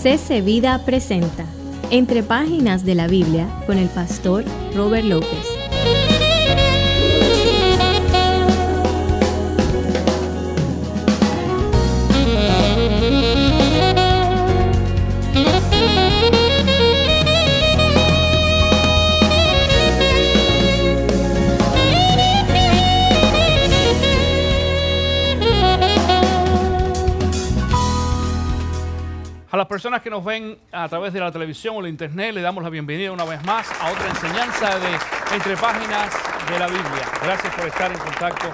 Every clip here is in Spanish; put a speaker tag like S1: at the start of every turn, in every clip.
S1: CC Vida presenta Entre Páginas de la Biblia con el pastor Robert López.
S2: A las personas que nos ven a través de la televisión o la internet, le damos la bienvenida una vez más a otra enseñanza de Entre Páginas de la Biblia. Gracias por estar en contacto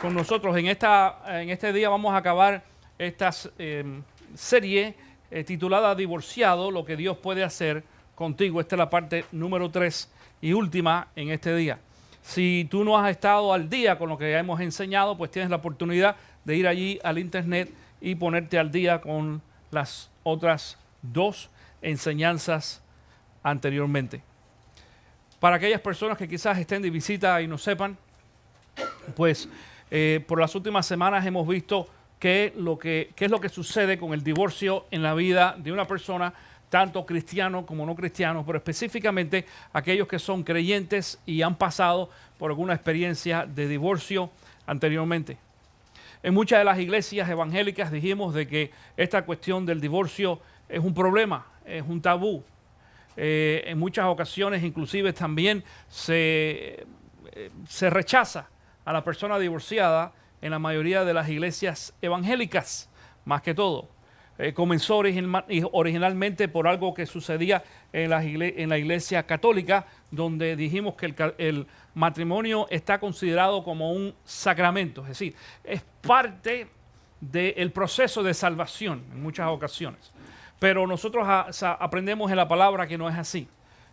S2: con nosotros. En este día vamos a acabar esta serie titulada Divorciado, lo que Dios puede hacer contigo. Esta es la parte número 3 y última en este día. Si tú no has estado al día con lo que hemos enseñado, pues tienes la oportunidad de ir allí al internet y ponerte al día con las otras dos enseñanzas anteriormente. Para aquellas personas que quizás estén de visita y no sepan, pues por las últimas semanas hemos visto qué es lo que sucede con el divorcio en la vida de una persona, tanto cristiano como no cristiano, pero específicamente aquellos que son creyentes y han pasado por alguna experiencia de divorcio anteriormente. En muchas de las iglesias evangélicas dijimos de que esta cuestión del divorcio es un problema, es un tabú. En muchas ocasiones inclusive también se rechaza a la persona divorciada en la mayoría de las iglesias evangélicas, más que todo. Comenzó originalmente por algo que sucedía en la iglesia católica, donde dijimos que el matrimonio está considerado como un sacramento, es decir, es parte del proceso de salvación en muchas ocasiones. Pero nosotros aprendemos en la palabra que no es así,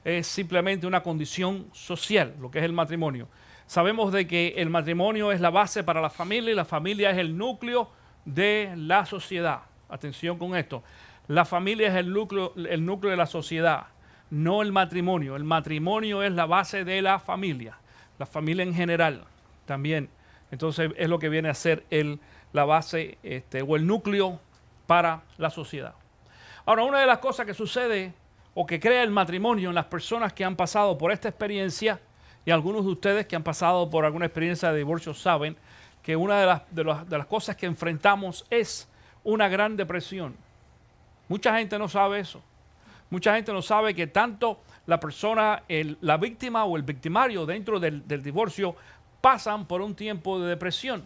S2: es simplemente una condición social, lo que es el matrimonio. Sabemos de que el matrimonio es la base para la familia y la familia es el núcleo de la sociedad. Atención con esto, la familia es el núcleo de la sociedad, no el matrimonio. El matrimonio es la base de la familia en general también. Entonces es lo que viene a ser la base o el núcleo para la sociedad. Ahora, una de las cosas que sucede o que crea el matrimonio en las personas que han pasado por esta experiencia, y algunos de ustedes que han pasado por alguna experiencia de divorcio saben que una de las cosas que enfrentamos es una gran depresión. Mucha gente no sabe eso. Mucha gente no sabe que tanto la persona, la víctima o el victimario dentro del divorcio pasan por un tiempo de depresión.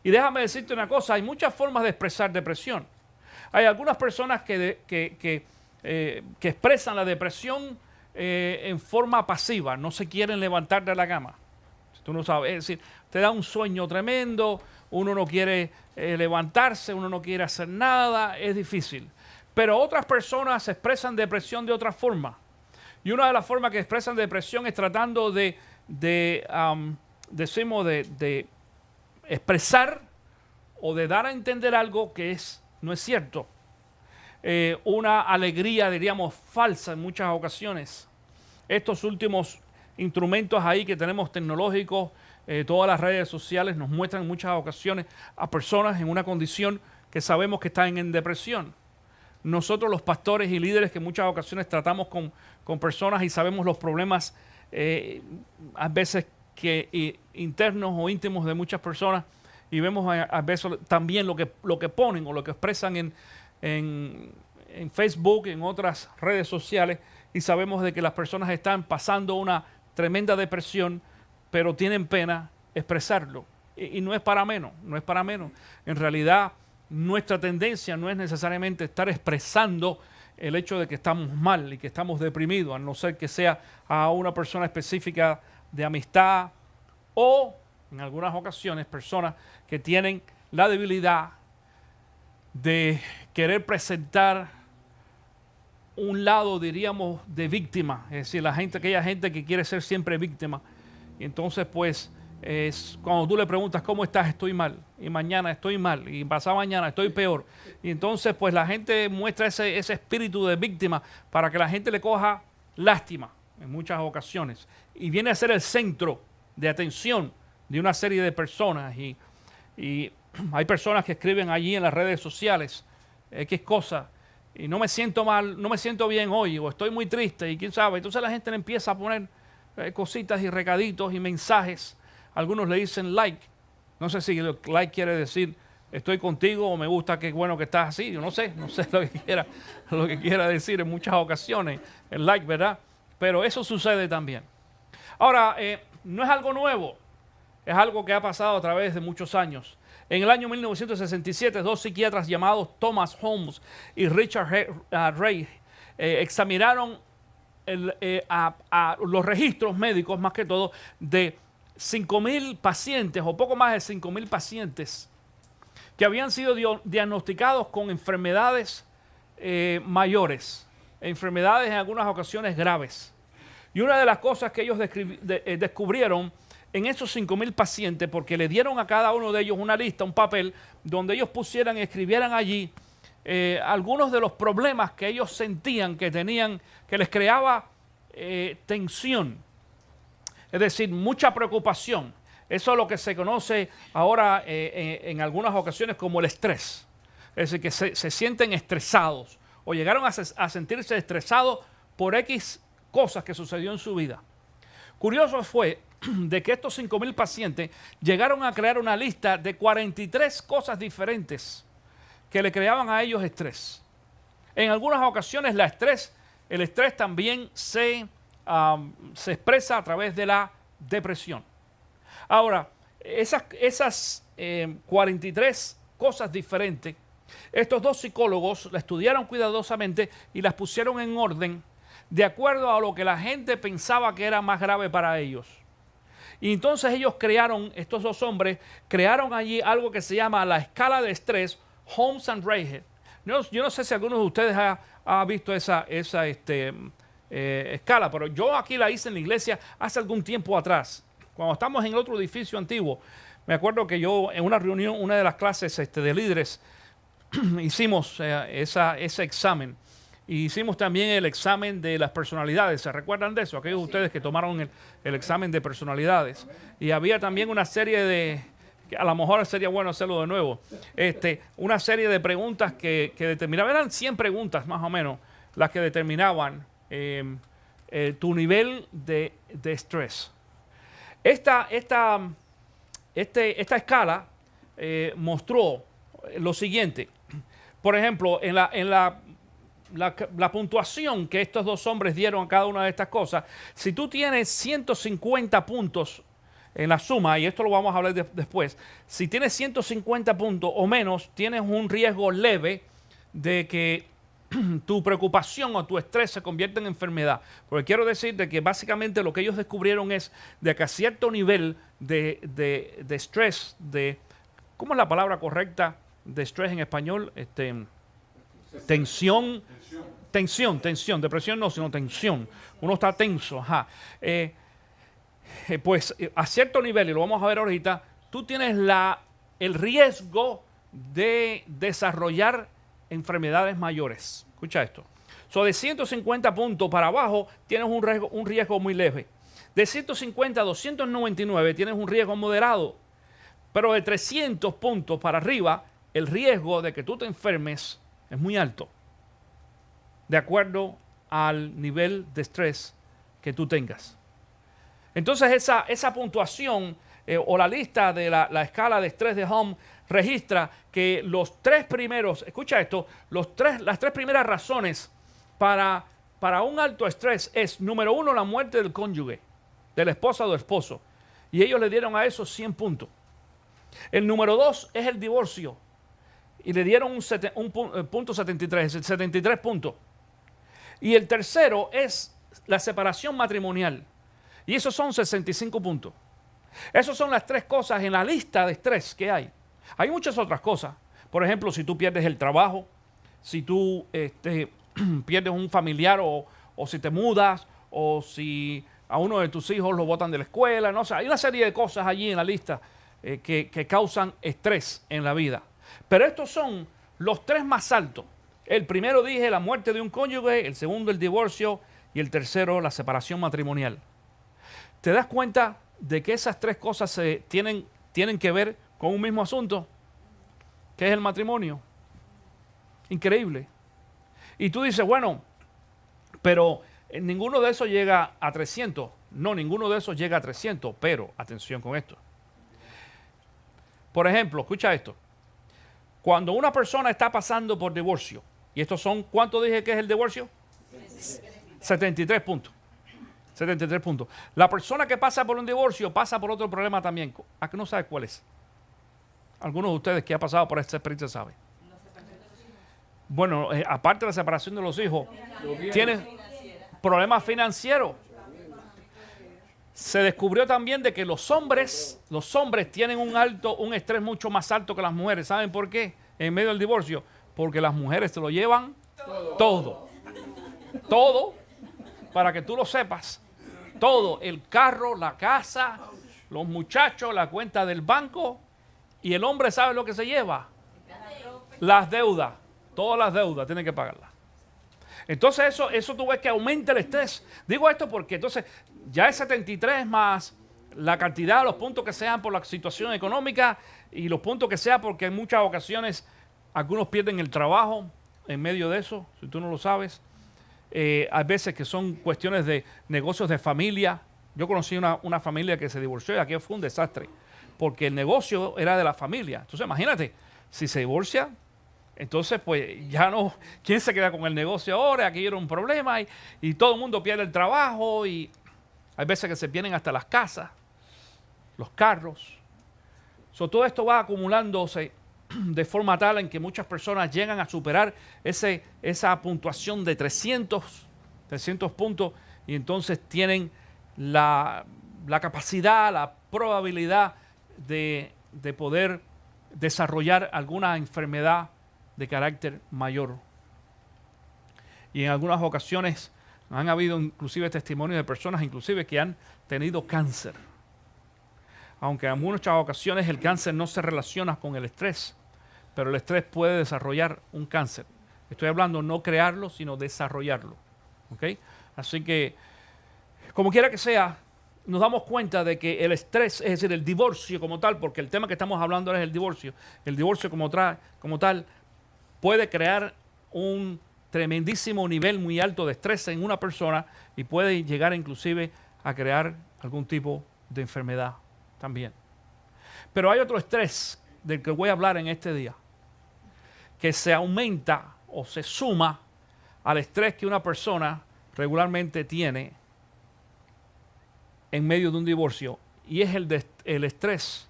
S2: Y déjame decirte una cosa, hay muchas formas de expresar depresión. Hay algunas personas que expresan la depresión en forma pasiva, no se quieren levantar de la cama. Tú no sabes, es decir, te da un sueño tremendo, uno no quiere levantarse, uno no quiere hacer nada, es difícil. Pero otras personas expresan depresión de otra forma. Y una de las formas que expresan depresión es tratando de expresar o de dar a entender algo que no es cierto. Una alegría, diríamos, falsa en muchas ocasiones. Estos últimos instrumentos ahí que tenemos tecnológicos, todas las redes sociales nos muestran en muchas ocasiones a personas en una condición que sabemos que están en depresión. Nosotros los pastores y líderes que en muchas ocasiones tratamos con personas y sabemos los problemas a veces internos o íntimos de muchas personas y vemos a veces también lo que ponen o lo que expresan en Facebook, en otras redes sociales y sabemos de que las personas están pasando una tremenda depresión, pero tienen pena expresarlo. Y no es para menos, no es para menos. En realidad, nuestra tendencia no es necesariamente estar expresando el hecho de que estamos mal y que estamos deprimidos, a no ser que sea a una persona específica de amistad o, en algunas ocasiones, personas que tienen la debilidad de querer presentar un lado, diríamos, de víctima, es decir, aquella gente que quiere ser siempre víctima. Y entonces, pues, cuando tú le preguntas cómo estás, estoy mal, y mañana estoy mal, y pasado mañana estoy peor. Y entonces, pues, la gente muestra ese espíritu de víctima para que la gente le coja lástima en muchas ocasiones. Y viene a ser el centro de atención de una serie de personas. Y hay personas que escriben allí en las redes sociales X cosas no me siento mal, no me siento bien hoy, o estoy muy triste, y quién sabe. Entonces la gente le empieza a poner cositas y recaditos y mensajes. Algunos le dicen like. No sé si like quiere decir estoy contigo o me gusta, qué bueno que estás así. Yo no sé lo que quiera decir en muchas ocasiones el like, ¿verdad? Pero eso sucede también. Ahora, no es algo nuevo, es algo que ha pasado a través de muchos años. En el año 1967, dos psiquiatras llamados Thomas Holmes y Richard Ray examinaron los registros médicos, más que todo, de 5,000 pacientes o poco más de 5,000 pacientes que habían sido diagnosticados con enfermedades mayores, enfermedades en algunas ocasiones graves. Y una de las cosas que ellos descubrieron en esos 5,000 pacientes, porque le dieron a cada uno de ellos una lista, un papel, donde ellos pusieran y escribieran allí algunos de los problemas que ellos sentían que tenían, que les creaba tensión, es decir, mucha preocupación. Eso es lo que se conoce ahora en algunas ocasiones como el estrés. Es decir, que se sienten estresados o llegaron a sentirse estresados por X cosas que sucedió en su vida. Curioso fue de que estos 5,000 pacientes llegaron a crear una lista de 43 cosas diferentes que le creaban a ellos estrés. En algunas ocasiones el estrés también se expresa a través de la depresión. Ahora, esas 43 cosas diferentes, estos dos psicólogos la estudiaron cuidadosamente y las pusieron en orden de acuerdo a lo que la gente pensaba que era más grave para ellos. Y entonces estos dos hombres, crearon allí algo que se llama la escala de estrés Holmes and Ray. Yo no sé si alguno de ustedes ha visto esa escala, pero yo aquí la hice en la iglesia hace algún tiempo atrás. Cuando estamos en el otro edificio antiguo, me acuerdo que yo en una reunión, una de las clases de líderes, hicimos ese examen. Y hicimos también el examen de las personalidades. ¿Se recuerdan de eso? Aquellos de ustedes que tomaron el examen de personalidades. Y había también una serie de, a lo mejor sería bueno hacerlo de nuevo, una serie de preguntas que determinaban, eran 100 preguntas más o menos, las que determinaban tu nivel de estrés. Esta escala mostró lo siguiente. Por ejemplo, en la puntuación que estos dos hombres dieron a cada una de estas cosas, si tú tienes 150 puntos en la suma, y esto lo vamos a hablar después, si tienes 150 puntos o menos, tienes un riesgo leve de que tu preocupación o tu estrés se convierta en enfermedad. Porque quiero decir de que básicamente lo que ellos descubrieron es de que a cierto nivel de estrés, ¿cómo es la palabra correcta de estrés en español? Tensión, depresión no, sino tensión. Uno está tenso, ajá. Pues a cierto nivel, y lo vamos a ver ahorita, tú tienes el riesgo de desarrollar enfermedades mayores. Escucha esto. De 150 puntos para abajo tienes un riesgo muy leve. De 150 a 299 tienes un riesgo moderado. Pero de 300 puntos para arriba, el riesgo de que tú te enfermes es muy alto, de acuerdo al nivel de estrés que tú tengas. Entonces esa puntuación o la lista de la escala de estrés de Holmes registra que los tres primeros, escucha esto, las tres primeras razones para un alto estrés es, número uno, la muerte del cónyuge, de la esposa o del esposo. Y ellos le dieron a eso 100 puntos. El número dos es el divorcio. Y le dieron un punto 73, 73 puntos. Y el tercero es la separación matrimonial. Y esos son 65 puntos. Esas son las tres cosas en la lista de estrés que hay. Hay muchas otras cosas. Por ejemplo, si tú pierdes el trabajo, si tú pierdes un familiar o si te mudas, o si a uno de tus hijos lo botan de la escuela. No sé, hay una serie de cosas allí en la lista que causan estrés en la vida. Pero estos son los tres más altos. El primero dije la muerte de un cónyuge, el segundo el divorcio y el tercero la separación matrimonial. ¿Te das cuenta de que esas tres cosas tienen que ver con un mismo asunto? Que es el matrimonio. Increíble. Y tú dices, bueno, pero ninguno de esos llega a 300. No, ninguno de esos llega a 300, pero atención con esto. Por ejemplo, escucha esto. Cuando una persona está pasando por divorcio, y estos son, ¿cuánto dije que es el divorcio? 73 puntos. 73 puntos. La persona que pasa por un divorcio pasa por otro problema también. ¿A qué no sabe cuál es? Algunos de ustedes que han pasado por esta experiencia saben. Bueno, aparte de la separación de los hijos, tiene problemas financieros. Se descubrió también de que los hombres tienen un estrés mucho más alto que las mujeres. ¿Saben por qué? En medio del divorcio. Porque las mujeres se lo llevan todo. Todo, para que tú lo sepas. Todo, el carro, la casa, los muchachos, la cuenta del banco. Y el hombre sabe lo que se lleva. Las deudas. Todas las deudas tienen que pagarlas. Entonces eso tú ves que aumenta el estrés. Digo esto porque entonces ya es 73 más la cantidad, los puntos que sean por la situación económica y los puntos que sea porque en muchas ocasiones algunos pierden el trabajo en medio de eso, si tú no lo sabes. Hay veces que son cuestiones de negocios de familia. Yo conocí una familia que se divorció y aquí fue un desastre porque el negocio era de la familia. Entonces imagínate, si se divorcia, entonces, pues ya no, ¿quién se queda con el negocio ahora? Aquí era un problema y todo el mundo pierde el trabajo y hay veces que se pierden hasta las casas, los carros. Todo esto va acumulándose de forma tal en que muchas personas llegan a superar esa puntuación de 300 puntos y entonces tienen la capacidad, la probabilidad de poder desarrollar alguna enfermedad de carácter mayor. Y en algunas ocasiones han habido inclusive testimonios de personas inclusive que han tenido cáncer. Aunque en muchas ocasiones el cáncer no se relaciona con el estrés, pero el estrés puede desarrollar un cáncer. Estoy hablando no crearlo, sino desarrollarlo. ¿Okay? Así que, como quiera que sea, nos damos cuenta de que el estrés, es decir, el divorcio como tal, porque el tema que estamos hablando ahora es el divorcio como tal, puede crear un tremendísimo nivel muy alto de estrés en una persona y puede llegar inclusive a crear algún tipo de enfermedad también. Pero hay otro estrés del que voy a hablar en este día, que se aumenta o se suma al estrés que una persona regularmente tiene en medio de un divorcio, y es el estrés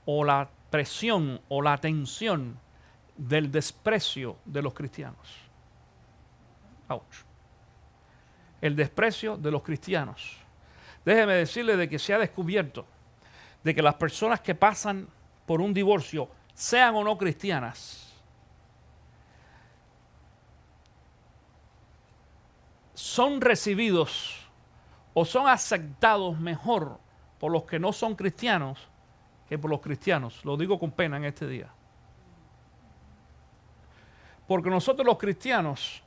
S2: o la presión o la tensión del desprecio de los cristianos. Ouch. El desprecio de los cristianos. Déjeme decirle de que se ha descubierto de que las personas que pasan por un divorcio, sean o no cristianas, son recibidos o son aceptados mejor por los que no son cristianos que por los cristianos. Lo digo con pena en este día. Porque nosotros los cristianos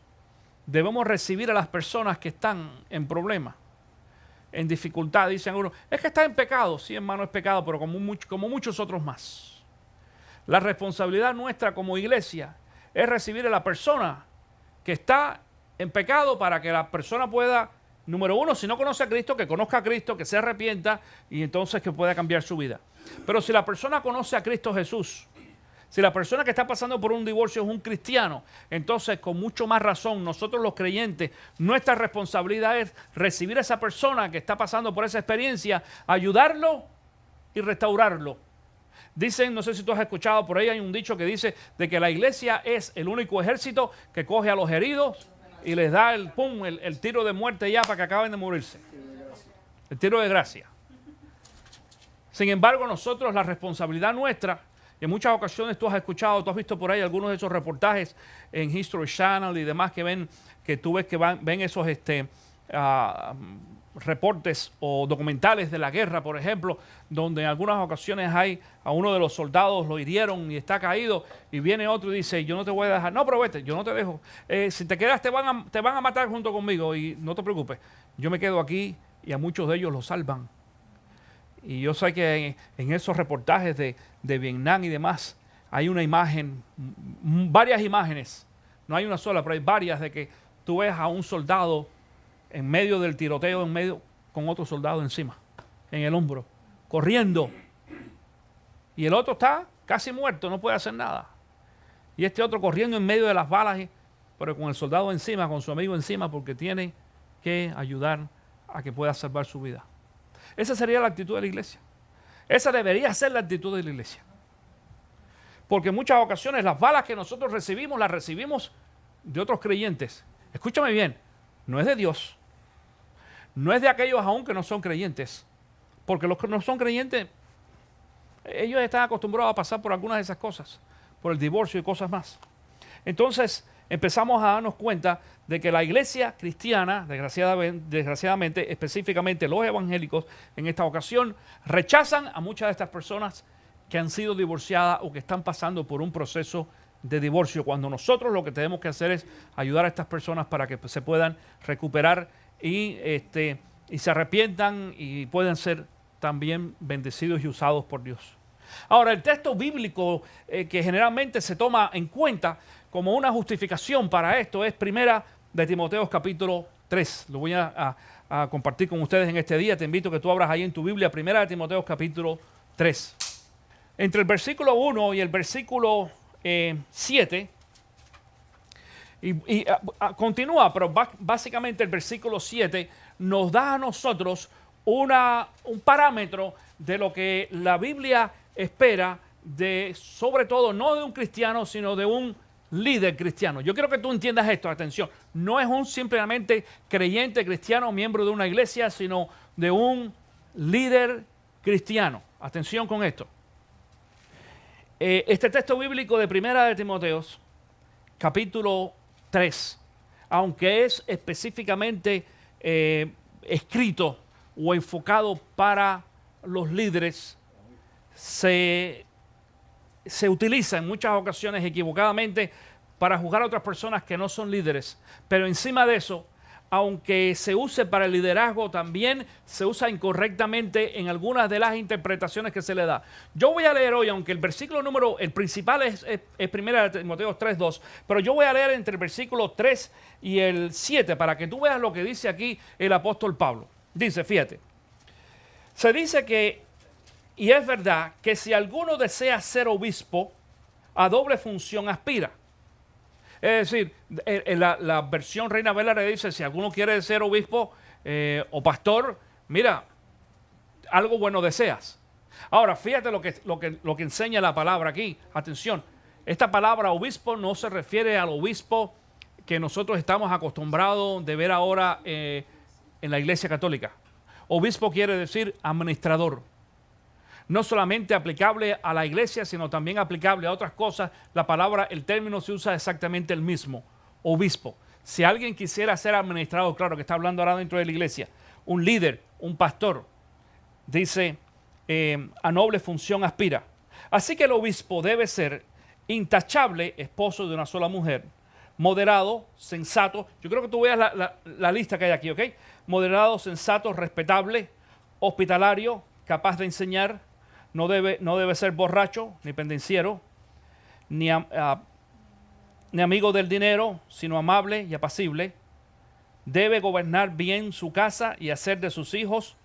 S2: debemos recibir a las personas que están en problemas, en dificultad. Dicen algunos, es que está en pecado. Sí, hermano, es pecado, pero como muchos otros más. La responsabilidad nuestra como iglesia es recibir a la persona que está en pecado para que la persona pueda, número uno, si no conoce a Cristo, que conozca a Cristo, que se arrepienta y entonces que pueda cambiar su vida. Pero si la persona conoce a Cristo Jesús, si la persona que está pasando por un divorcio es un cristiano, entonces con mucho más razón nosotros los creyentes, nuestra responsabilidad es recibir a esa persona que está pasando por esa experiencia, ayudarlo y restaurarlo. Dicen, no sé si tú has escuchado, por ahí hay un dicho que dice de que la iglesia es el único ejército que coge a los heridos y les da el tiro de muerte ya para que acaben de morirse. El tiro de gracia. Sin embargo, nosotros, la responsabilidad nuestra, y en muchas ocasiones tú has escuchado, tú has visto por ahí algunos de esos reportajes en History Channel y demás que tú ves que ven esos reportes o documentales de la guerra, por ejemplo, donde en algunas ocasiones hay a uno de los soldados lo hirieron y está caído y viene otro y dice, yo no te voy a dejar, no, pero vete, yo no te dejo, si te quedas te van a matar junto conmigo y no te preocupes, yo me quedo aquí, y a muchos de ellos los salvan. Y yo sé que en esos reportajes de Vietnam y demás hay una imagen, varias imágenes no hay una sola, pero hay varias de que tú ves a un soldado en medio del tiroteo, en medio con otro soldado encima, en el hombro, corriendo. Y el otro está casi muerto, no puede hacer nada. Y este otro corriendo en medio de las balas, pero con el soldado encima, con su amigo encima, porque tiene que ayudar a que pueda salvar su vida. Esa sería la actitud de la iglesia. Esa debería ser la actitud de la iglesia. Porque en muchas ocasiones las balas que nosotros recibimos, las recibimos de otros creyentes. Escúchame bien, no es de Dios. No es de aquellos aún que no son creyentes. Porque los que no son creyentes, ellos están acostumbrados a pasar por algunas de esas cosas. Por el divorcio y cosas más. Entonces empezamos a darnos cuenta de que la iglesia cristiana, desgraciadamente, específicamente los evangélicos, en esta ocasión, rechazan a muchas de estas personas que han sido divorciadas o que están pasando por un proceso de divorcio, cuando nosotros lo que tenemos que hacer es ayudar a estas personas para que se puedan recuperar y se arrepientan y puedan ser también bendecidos y usados por Dios. Ahora, el texto bíblico que generalmente se toma en cuenta como una justificación para esto es 1 de Timoteo capítulo 3. Lo voy a compartir con ustedes en este día. Te invito a que tú abras ahí en tu Biblia 1 de Timoteo capítulo 3. Entre el versículo 1 y el versículo 7, continúa, pero básicamente el versículo 7 nos da a nosotros un parámetro de lo que la Biblia espera de, sobre todo, no de un cristiano, sino de un líder cristiano. Yo quiero que tú entiendas esto, atención. No es un simplemente creyente cristiano, miembro de una iglesia, sino de un líder cristiano. Atención con esto. Este texto bíblico de 1 de Timoteo, capítulo 3, aunque es específicamente escrito o enfocado para los líderes, se utiliza en muchas ocasiones equivocadamente para juzgar a otras personas que no son líderes. Pero encima de eso, aunque se use para el liderazgo, también se usa incorrectamente en algunas de las interpretaciones que se le da. Yo voy a leer hoy, aunque el principal es 1 de Timoteo 3:2, pero yo voy a leer entre el versículo 3 y el 7 para que tú veas lo que dice aquí el apóstol Pablo. Dice, fíjate, se dice que, y es verdad, que si alguno desea ser obispo, a doble función aspira. Es decir, la versión Reina Valera dice, si alguno quiere ser obispo o pastor, mira, algo bueno deseas. Ahora, fíjate lo que enseña la palabra aquí. Atención, esta palabra obispo no se refiere al obispo que nosotros estamos acostumbrados de ver ahora en la Iglesia Católica. Obispo quiere decir administrador. No solamente aplicable a la iglesia, sino también aplicable a otras cosas. El término se usa exactamente el mismo, obispo. Si alguien quisiera ser administrador, claro que está hablando ahora dentro de la iglesia, un líder, un pastor, dice, a noble función aspira. Así que el obispo debe ser intachable, esposo de una sola mujer, moderado, sensato. Yo creo que tú veas la lista que hay aquí, ¿ok? Moderado, sensato, respetable, hospitalario, capaz de enseñar. No debe ser borracho, ni pendenciero, ni amigo del dinero, sino amable y apacible. Debe gobernar bien su casa y hacer de sus hijos,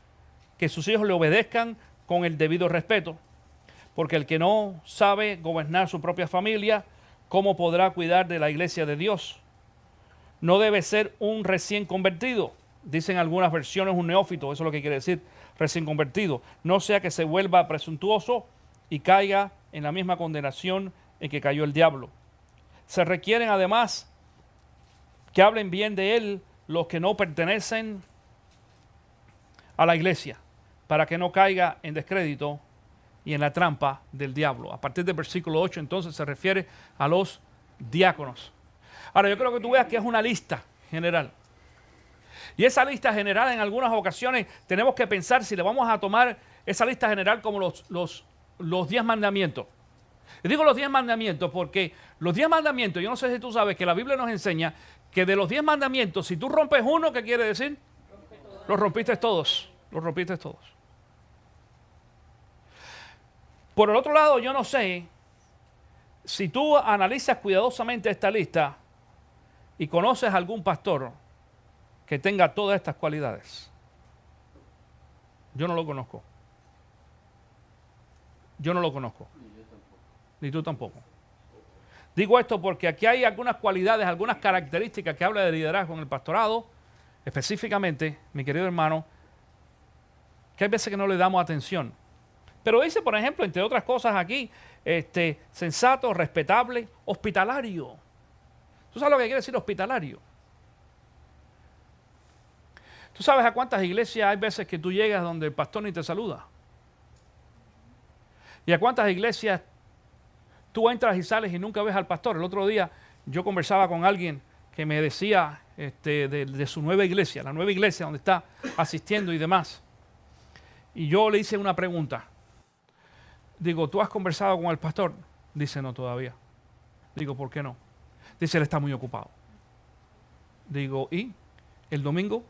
S2: que sus hijos le obedezcan con el debido respeto. Porque el que no sabe gobernar su propia familia, ¿cómo podrá cuidar de la iglesia de Dios? No debe ser un recién convertido. Dicen algunas versiones un neófito, eso es lo que quiere decir, recién convertido. No sea que se vuelva presuntuoso y caiga en la misma condenación en que cayó el diablo. Se requieren además que hablen bien de él los que no pertenecen a la iglesia, para que no caiga en descrédito y en la trampa del diablo. A partir del versículo 8 entonces se refiere a los diáconos. Ahora yo creo que tú veas que es una lista general. Y esa lista general en algunas ocasiones tenemos que pensar si le vamos a tomar esa lista general como los 10 mandamientos. Y digo los 10 mandamientos porque los 10 mandamientos, yo no sé si tú sabes que la Biblia nos enseña que de los 10 mandamientos, si tú rompes uno, ¿qué quiere decir? Los rompiste todos. Los rompiste todos. Por el otro lado, yo no sé si tú analizas cuidadosamente esta lista, ¿Y conoces algún pastor que tenga todas estas cualidades? Yo no lo conozco. Yo no lo conozco. Ni tú tampoco. Digo esto porque aquí hay algunas cualidades, algunas características que habla de liderazgo en el pastorado, específicamente, mi querido hermano, que hay veces que no le damos atención. Pero dice, por ejemplo, entre otras cosas aquí, sensato, respetable, hospitalario. ¿Tú sabes lo que quiere decir hospitalario? ¿Tú sabes a cuántas iglesias hay veces que tú llegas donde el pastor ni te saluda? ¿Y a cuántas iglesias tú entras y sales y nunca ves al pastor? El otro día yo conversaba con alguien que me decía de su nueva iglesia, la nueva iglesia donde está asistiendo y demás. Y yo le hice una pregunta. Digo, ¿tú has conversado con el pastor? Dice, no, todavía. Digo, ¿por qué no? Dice, él está muy ocupado. Digo, ¿y el domingo?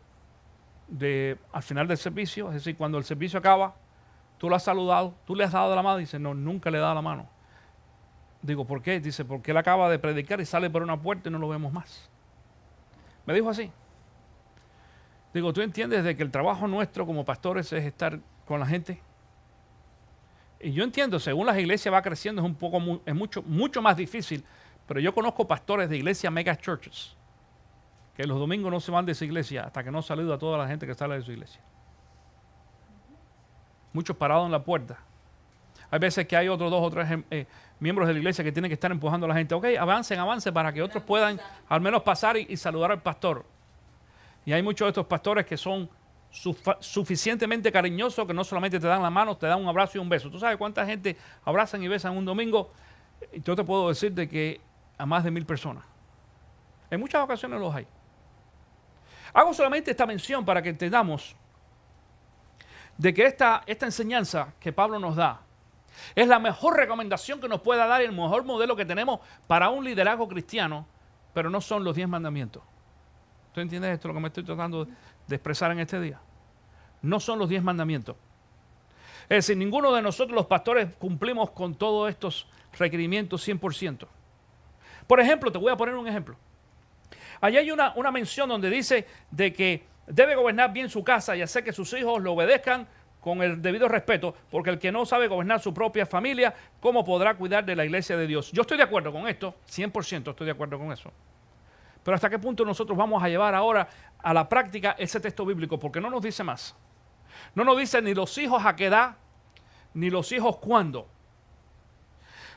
S2: Al final del servicio, es decir, cuando el servicio acaba, tú lo has saludado, tú le has dado la mano. Dice, no, nunca le he dado la mano. Digo, ¿por qué? Dice, porque él acaba de predicar y sale por una puerta y no lo vemos más. Me dijo así. Digo, ¿tú entiendes de que el trabajo nuestro como pastores es estar con la gente? Y yo entiendo, según las iglesias va creciendo es mucho más difícil, pero yo conozco pastores de iglesias mega churches que los domingos no se van de esa iglesia hasta que no saluda a toda la gente que sale de su iglesia. Muchos parados en la puerta. Hay veces que hay otros 2 o 3 miembros de la iglesia que tienen que estar empujando a la gente. Ok, avancen para que otros puedan al menos pasar y saludar al pastor. Y hay muchos de estos pastores que son suficientemente cariñosos que no solamente te dan la mano, te dan un abrazo y un beso. ¿Tú sabes cuánta gente abrazan y besan un domingo? Yo te puedo decir de que a más de 1000 personas. En muchas ocasiones los hay. Hago solamente esta mención para que entendamos de que esta enseñanza que Pablo nos da es la mejor recomendación que nos pueda dar y el mejor modelo que tenemos para un liderazgo cristiano, pero no son los 10 mandamientos. ¿Tú entiendes esto, lo que me estoy tratando de expresar en este día? No son los 10 mandamientos. Es decir, ninguno de nosotros los pastores cumplimos con todos estos requerimientos 100%. Por ejemplo, te voy a poner un ejemplo. Allí hay una mención donde dice de que debe gobernar bien su casa y hacer que sus hijos lo obedezcan con el debido respeto, porque el que no sabe gobernar su propia familia, ¿cómo podrá cuidar de la iglesia de Dios? Yo estoy de acuerdo con esto, 100% estoy de acuerdo con eso. Pero ¿hasta qué punto nosotros vamos a llevar ahora a la práctica ese texto bíblico? Porque no nos dice más. No nos dice ni los hijos a qué edad, ni los hijos cuándo.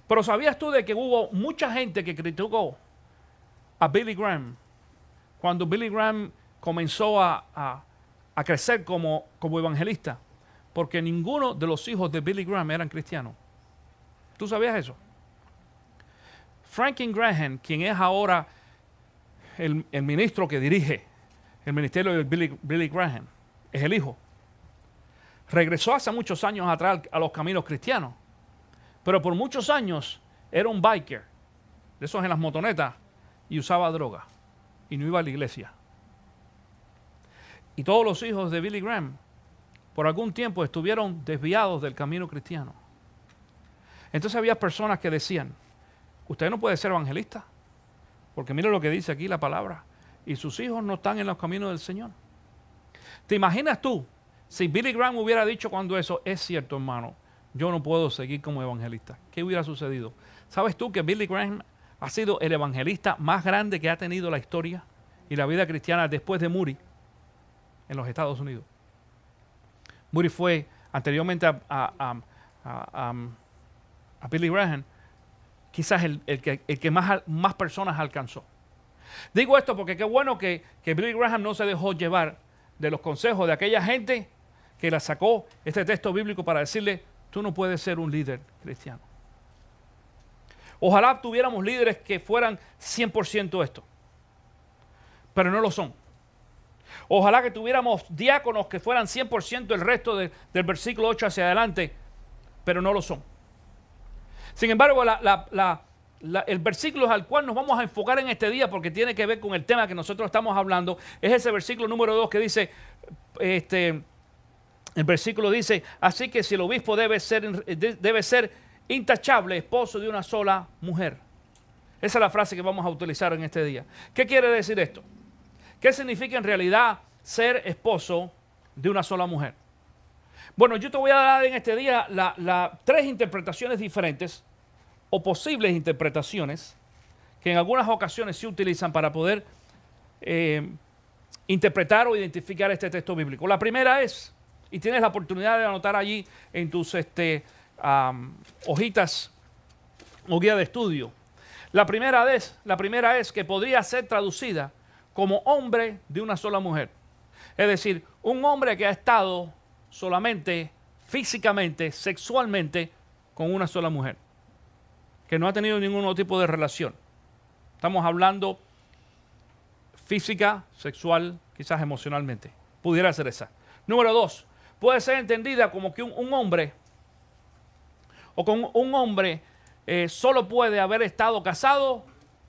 S2: Pero ¿sabías tú de que hubo mucha gente que criticó a Billy Graham cuando Billy Graham comenzó a crecer como evangelista? Porque ninguno de los hijos de Billy Graham eran cristianos. ¿Tú sabías eso? Franklin Graham, quien es ahora el ministro que dirige el ministerio de Billy Graham, es el hijo. Regresó hace muchos años atrás a los caminos cristianos, pero por muchos años era un biker, de esos en las motonetas, y usaba droga, y no iba a la iglesia. Y todos los hijos de Billy Graham, por algún tiempo, estuvieron desviados del camino cristiano. Entonces había personas que decían, usted no puede ser evangelista, porque mire lo que dice aquí la palabra, y sus hijos no están en los caminos del Señor. ¿Te imaginas tú, si Billy Graham hubiera dicho cuando eso es cierto, hermano, yo no puedo seguir como evangelista? ¿Qué hubiera sucedido? ¿Sabes tú que Billy Graham ha sido el evangelista más grande que ha tenido la historia y la vida cristiana después de Moody en los Estados Unidos? Moody fue anteriormente a Billy Graham, quizás el que más personas alcanzó. Digo esto porque qué bueno que Billy Graham no se dejó llevar de los consejos de aquella gente que la sacó este texto bíblico para decirle, tú no puedes ser un líder cristiano. Ojalá tuviéramos líderes que fueran 100% esto, pero no lo son. Ojalá que tuviéramos diáconos que fueran 100% el resto del versículo 8 hacia adelante, pero no lo son. Sin embargo, el versículo al cual nos vamos a enfocar en este día, porque tiene que ver con el tema que nosotros estamos hablando, es ese versículo número 2 que dice, el versículo dice, así que si el obispo debe ser intachable, esposo de una sola mujer. Esa es la frase que vamos a utilizar en este día. ¿Qué quiere decir esto? ¿Qué significa en realidad ser esposo de una sola mujer? Bueno, yo te voy a dar en este día tres interpretaciones diferentes o posibles interpretaciones que en algunas ocasiones se utilizan para poder interpretar o identificar este texto bíblico. La primera es, y tienes la oportunidad de anotar allí en tus hojitas o guía de estudio. La primera es que podría ser traducida como hombre de una sola mujer. Es decir, un hombre que ha estado solamente, físicamente, sexualmente, con una sola mujer. Que no ha tenido ningún otro tipo de relación. Estamos hablando física, sexual, quizás emocionalmente. Pudiera ser esa. Número 2, puede ser entendida como que un hombre, o con un hombre solo puede haber estado casado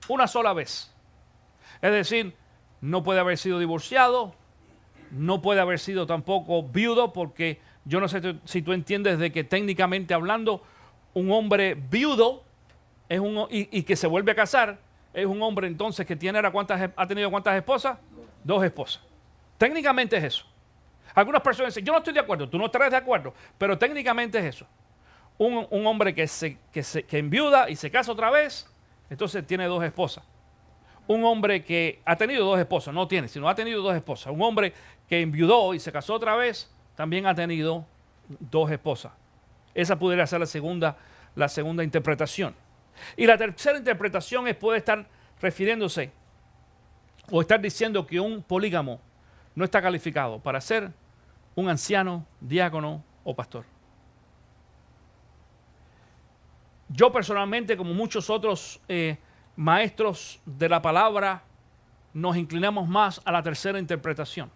S2: una sola vez. Es decir, no puede haber sido divorciado, no puede haber sido tampoco viudo, porque yo no sé si tú entiendes de que técnicamente hablando, un hombre viudo es y que se vuelve a casar, es un hombre entonces que ha tenido ¿cuántas esposas? Dos esposas. Técnicamente es eso. Algunas personas dicen, yo no estoy de acuerdo, tú no estarás de acuerdo, pero técnicamente es eso. Un hombre que enviuda y se casa otra vez, entonces tiene dos esposas. Un hombre que ha tenido dos esposas, no tiene, sino ha tenido dos esposas. Un hombre que enviudó y se casó otra vez, también ha tenido dos esposas. Esa pudiera ser la segunda interpretación. Y la tercera interpretación puede estar refiriéndose o estar diciendo que un polígamo no está calificado para ser un anciano, diácono o pastor. Yo personalmente, como muchos otros maestros de la palabra, nos inclinamos más a la tercera interpretación.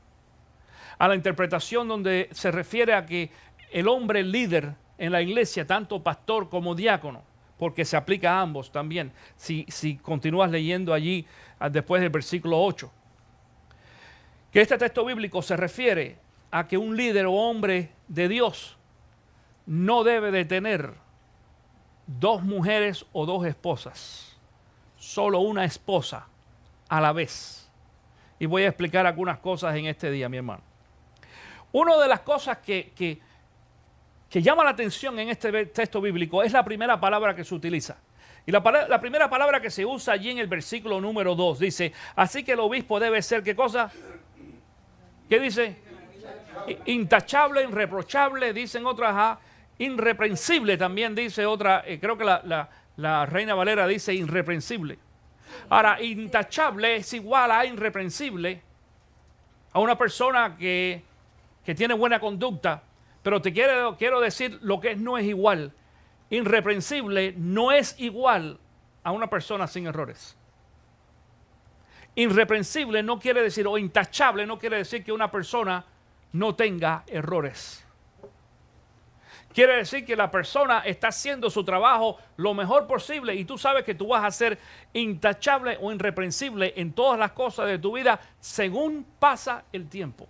S2: A la interpretación donde se refiere a que el hombre líder en la iglesia, tanto pastor como diácono, porque se aplica a ambos también, si continúas leyendo allí después del versículo 8, que este texto bíblico se refiere a que un líder o hombre de Dios no debe de tener dos mujeres o dos esposas, solo una esposa a la vez. Y voy a explicar algunas cosas en este día, mi hermano. Una de las cosas que llama la atención en este texto bíblico es la primera palabra que se utiliza. Y la primera palabra que se usa allí en el versículo número 2 dice, así que el obispo debe ser, ¿qué cosa? ¿Qué dice? Intachable, irreprochable, dicen otras, irreprensible también dice otra, creo que la Reina Valera dice irreprensible. Ahora, intachable es igual a irreprensible, a una persona que tiene buena conducta, pero quiero decir lo que no es igual. Irreprensible no es igual a una persona sin errores. Irreprensible no quiere decir, o intachable no quiere decir que una persona no tenga errores. Quiere decir que la persona está haciendo su trabajo lo mejor posible y tú sabes que tú vas a ser intachable o irreprensible en todas las cosas de tu vida según pasa el tiempo.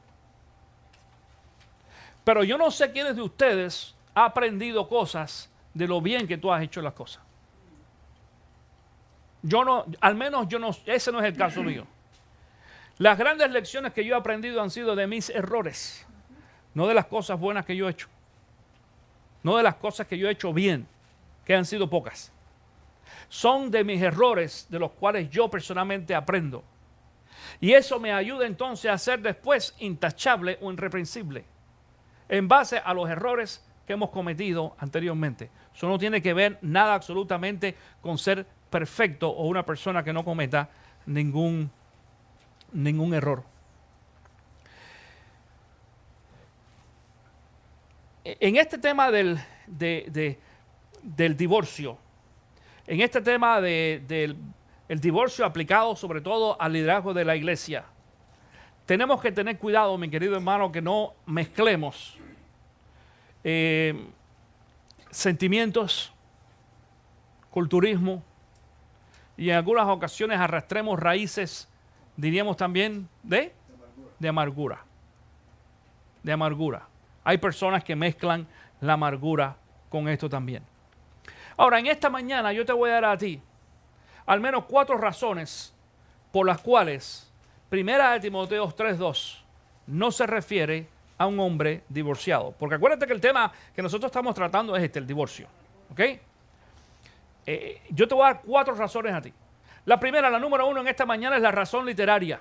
S2: Pero yo no sé quiénes de ustedes ha aprendido cosas de lo bien que tú has hecho las cosas. Yo no, al menos yo no, ese no es el caso mío. Las grandes lecciones que yo he aprendido han sido de mis errores, no de las cosas buenas que yo he hecho. No de las cosas que yo he hecho bien, que han sido pocas. Son de mis errores de los cuales yo personalmente aprendo. Y eso me ayuda entonces a ser después intachable o irreprensible en base a los errores que hemos cometido anteriormente. Eso no tiene que ver nada absolutamente con ser perfecto o una persona que no cometa ningún error. En este tema del divorcio, en este tema del divorcio aplicado sobre todo al liderazgo de la iglesia, tenemos que tener cuidado, mi querido hermano, que no mezclemos sentimientos, culturismo y en algunas ocasiones arrastremos raíces, diríamos también, de amargura. De amargura. Hay personas que mezclan la amargura con esto también. Ahora, en esta mañana yo te voy a dar a ti al menos 4 razones por las cuales 1 Timoteo 3:2 no se refiere a un hombre divorciado. Porque acuérdate que el tema que nosotros estamos tratando es el divorcio. ¿Ok? Yo te voy a dar 4 razones a ti. La primera, la número 1 en esta mañana, es la razón literaria.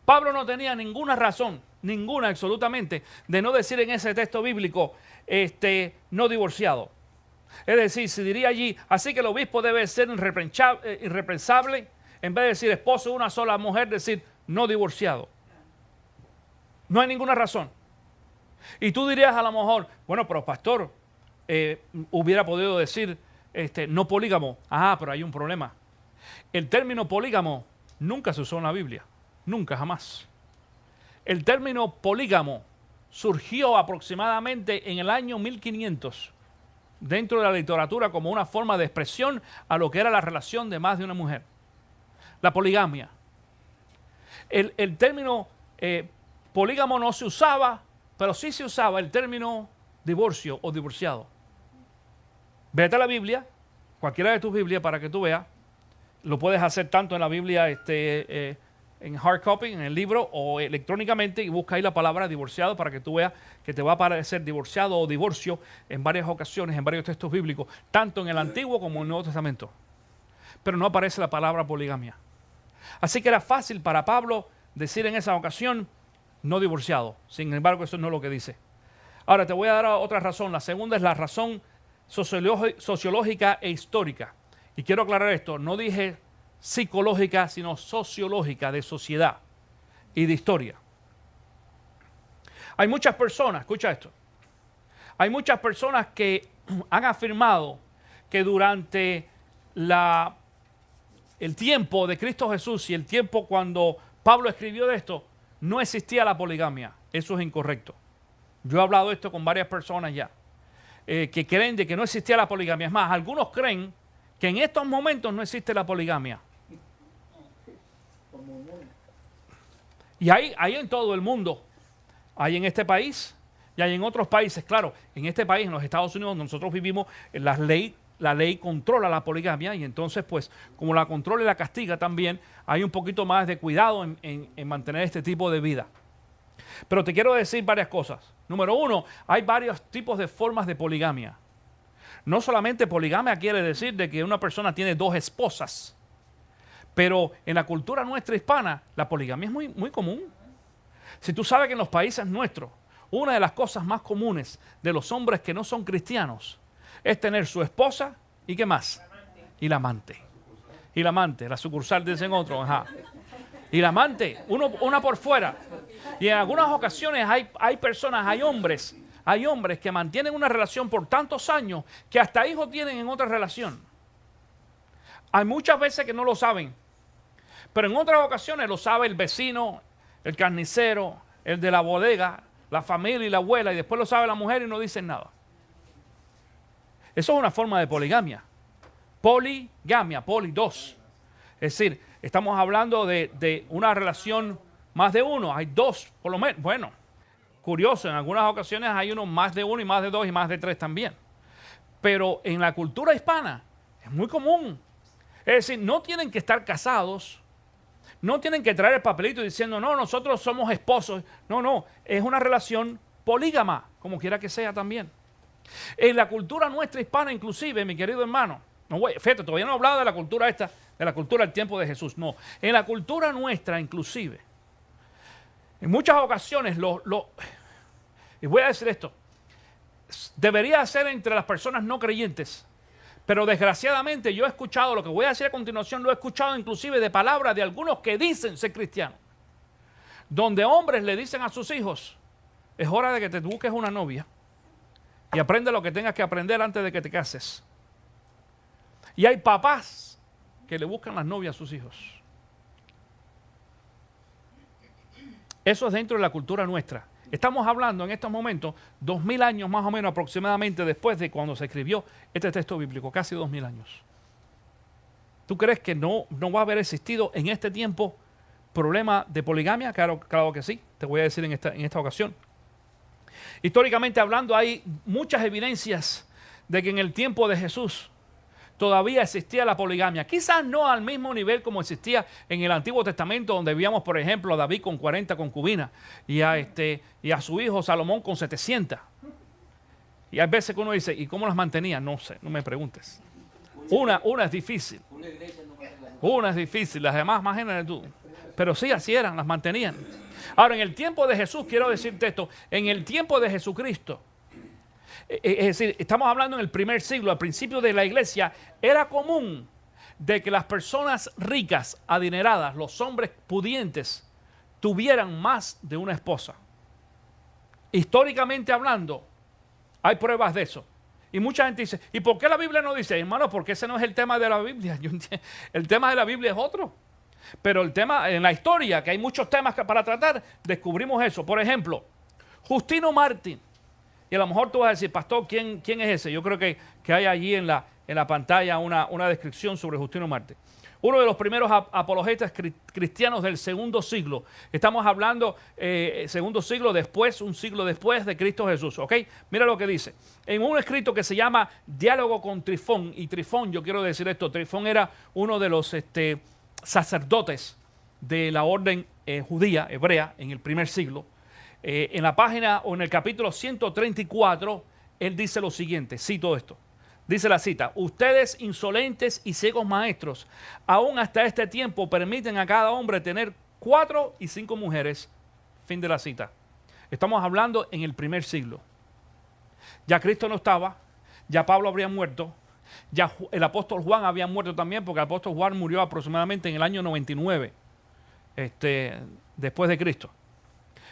S2: Pablo no tenía ninguna razón, ninguna absolutamente, de no decir en ese texto bíblico, no divorciado. Es decir, si diría allí, así que el obispo debe ser irreprensable, en vez de decir esposo de una sola mujer, decir no divorciado. No hay ninguna razón. Y tú dirías a lo mejor, bueno, pero pastor, hubiera podido decir no polígamo. Ah, pero hay un problema. El término polígamo nunca se usó en la Biblia. Nunca, jamás. El término polígamo surgió aproximadamente en el año 1500 dentro de la literatura como una forma de expresión a lo que era la relación de más de una mujer. La poligamia. El término polígamo no se usaba, pero sí se usaba el término divorcio o divorciado. Vete a la Biblia, cualquiera de tus Biblias para que tú veas. Lo puedes hacer tanto en la Biblia en hard copy, en el libro, o electrónicamente, y busca ahí la palabra divorciado para que tú veas que te va a aparecer divorciado o divorcio en varias ocasiones, en varios textos bíblicos, tanto en el Antiguo como en el Nuevo Testamento. Pero no aparece la palabra poligamia. Así que era fácil para Pablo decir en esa ocasión no divorciado. Sin embargo, eso no es lo que dice. Ahora te voy a dar otra razón. La segunda es la razón sociológica e histórica. Y quiero aclarar esto, no dije psicológica, sino sociológica, de sociedad y de historia. Hay muchas personas, escucha esto, hay muchas personas que han afirmado que durante el tiempo de Cristo Jesús y el tiempo cuando Pablo escribió de esto, no existía la poligamia. Eso es incorrecto. Yo he hablado esto con varias personas ya, que creen de que no existía la poligamia. Es más, algunos creen que en estos momentos no existe la poligamia. Y hay en todo el mundo. Hay en este país y hay en otros países. Claro, en este país, en los Estados Unidos, donde nosotros vivimos, la ley controla la poligamia, y entonces, pues, como la controla y la castiga también, hay un poquito más de cuidado en mantener este tipo de vida. Pero te quiero decir varias cosas. Número 1, hay varios tipos de formas de poligamia. No solamente poligamia quiere decir de que una persona tiene 2 esposas, pero en la cultura nuestra hispana, la poligamia es muy, muy común. Si tú sabes que en los países nuestros, una de las cosas más comunes de los hombres que no son cristianos es tener su esposa y ¿qué más? Y la amante. Y la amante, la sucursal dicen otros, ajá. Y la amante, una por fuera. Y en algunas ocasiones hay personas, hay hombres que mantienen una relación por tantos años que hasta hijos tienen en otra relación. Hay muchas veces que no lo saben, pero en otras ocasiones lo sabe el vecino, el carnicero, el de la bodega, la familia y la abuela, y después lo sabe la mujer y no dicen nada. Eso es una forma de poligamia. Poligamia, poli, 2. Es decir, estamos hablando de una relación más de uno. Hay 2, por lo menos. Bueno, curioso, en algunas ocasiones hay uno más de 1 y más de 2 y más de 3 también. Pero en la cultura hispana es muy común. Es decir, no tienen que estar casados, no tienen que traer el papelito diciendo, no, nosotros somos esposos. No, es una relación polígama, como quiera que sea también. En la cultura nuestra hispana, inclusive, mi querido hermano, fíjate, todavía no he hablado de la cultura esta, de la cultura del tiempo de Jesús, no. En la cultura nuestra, inclusive, en muchas ocasiones, y voy a decir esto, debería ser entre las personas no creyentes, pero desgraciadamente yo he escuchado, lo que voy a decir a continuación, lo he escuchado inclusive de palabras de algunos que dicen ser cristianos, donde hombres le dicen a sus hijos, es hora de que te busques una novia y aprende lo que tengas que aprender antes de que te cases. Y hay papás que le buscan las novias a sus hijos. Eso es dentro de la cultura nuestra. Estamos hablando en estos momentos 2000 años más o menos aproximadamente después de cuando se escribió este texto bíblico, casi 2000 años. ¿Tú crees que no va a haber existido en este tiempo problema de poligamia? Claro que sí, te voy a decir en esta ocasión. Históricamente hablando, hay muchas evidencias de que en el tiempo de Jesús todavía existía la poligamia. Quizás no al mismo nivel como existía en el Antiguo Testamento, donde veíamos, por ejemplo, a David con 40 concubinas y a su hijo Salomón con 700. Y hay veces que uno dice, ¿y cómo las mantenía? No sé, no me preguntes. Una es difícil. Una es difícil, las demás, imagínate tú. Pero sí, así eran, las mantenían. Ahora, en el tiempo de Jesús, quiero decirte esto, en el tiempo de Jesucristo, es decir, estamos hablando en el primer siglo, al principio de la iglesia, era común de que las personas ricas, adineradas, los hombres pudientes, tuvieran más de una esposa. Históricamente hablando, hay pruebas de eso. Y mucha gente dice, ¿y por qué la Biblia no dice? Hermano, porque ese no es el tema de la Biblia. El tema de la Biblia es otro. Pero el tema, en la historia, que hay muchos temas para tratar, descubrimos eso. Por ejemplo, Justino Mártir. Y a lo mejor tú vas a decir, pastor, ¿quién es ese? Yo creo que hay allí en la pantalla una descripción sobre Justino Mártir. Uno de los primeros apologetas cristianos del segundo siglo. Estamos hablando segundo siglo después, un siglo después de Cristo Jesús. ¿Ok? Mira lo que dice. En un escrito que se llama Diálogo con Trifón. Y Trifón, yo quiero decir esto, Trifón era uno de los sacerdotes de la orden judía, hebrea, en el primer siglo. En la página o en el capítulo 134, él dice lo siguiente, cito esto. Dice la cita, ustedes insolentes y ciegos maestros, aún hasta este tiempo permiten a cada hombre tener 4 y 5 mujeres. Fin de la cita. Estamos hablando en el primer siglo. Ya Cristo no estaba, ya Pablo habría muerto, ya el apóstol Juan había muerto también, porque el apóstol Juan murió aproximadamente en el año 99, después de Cristo.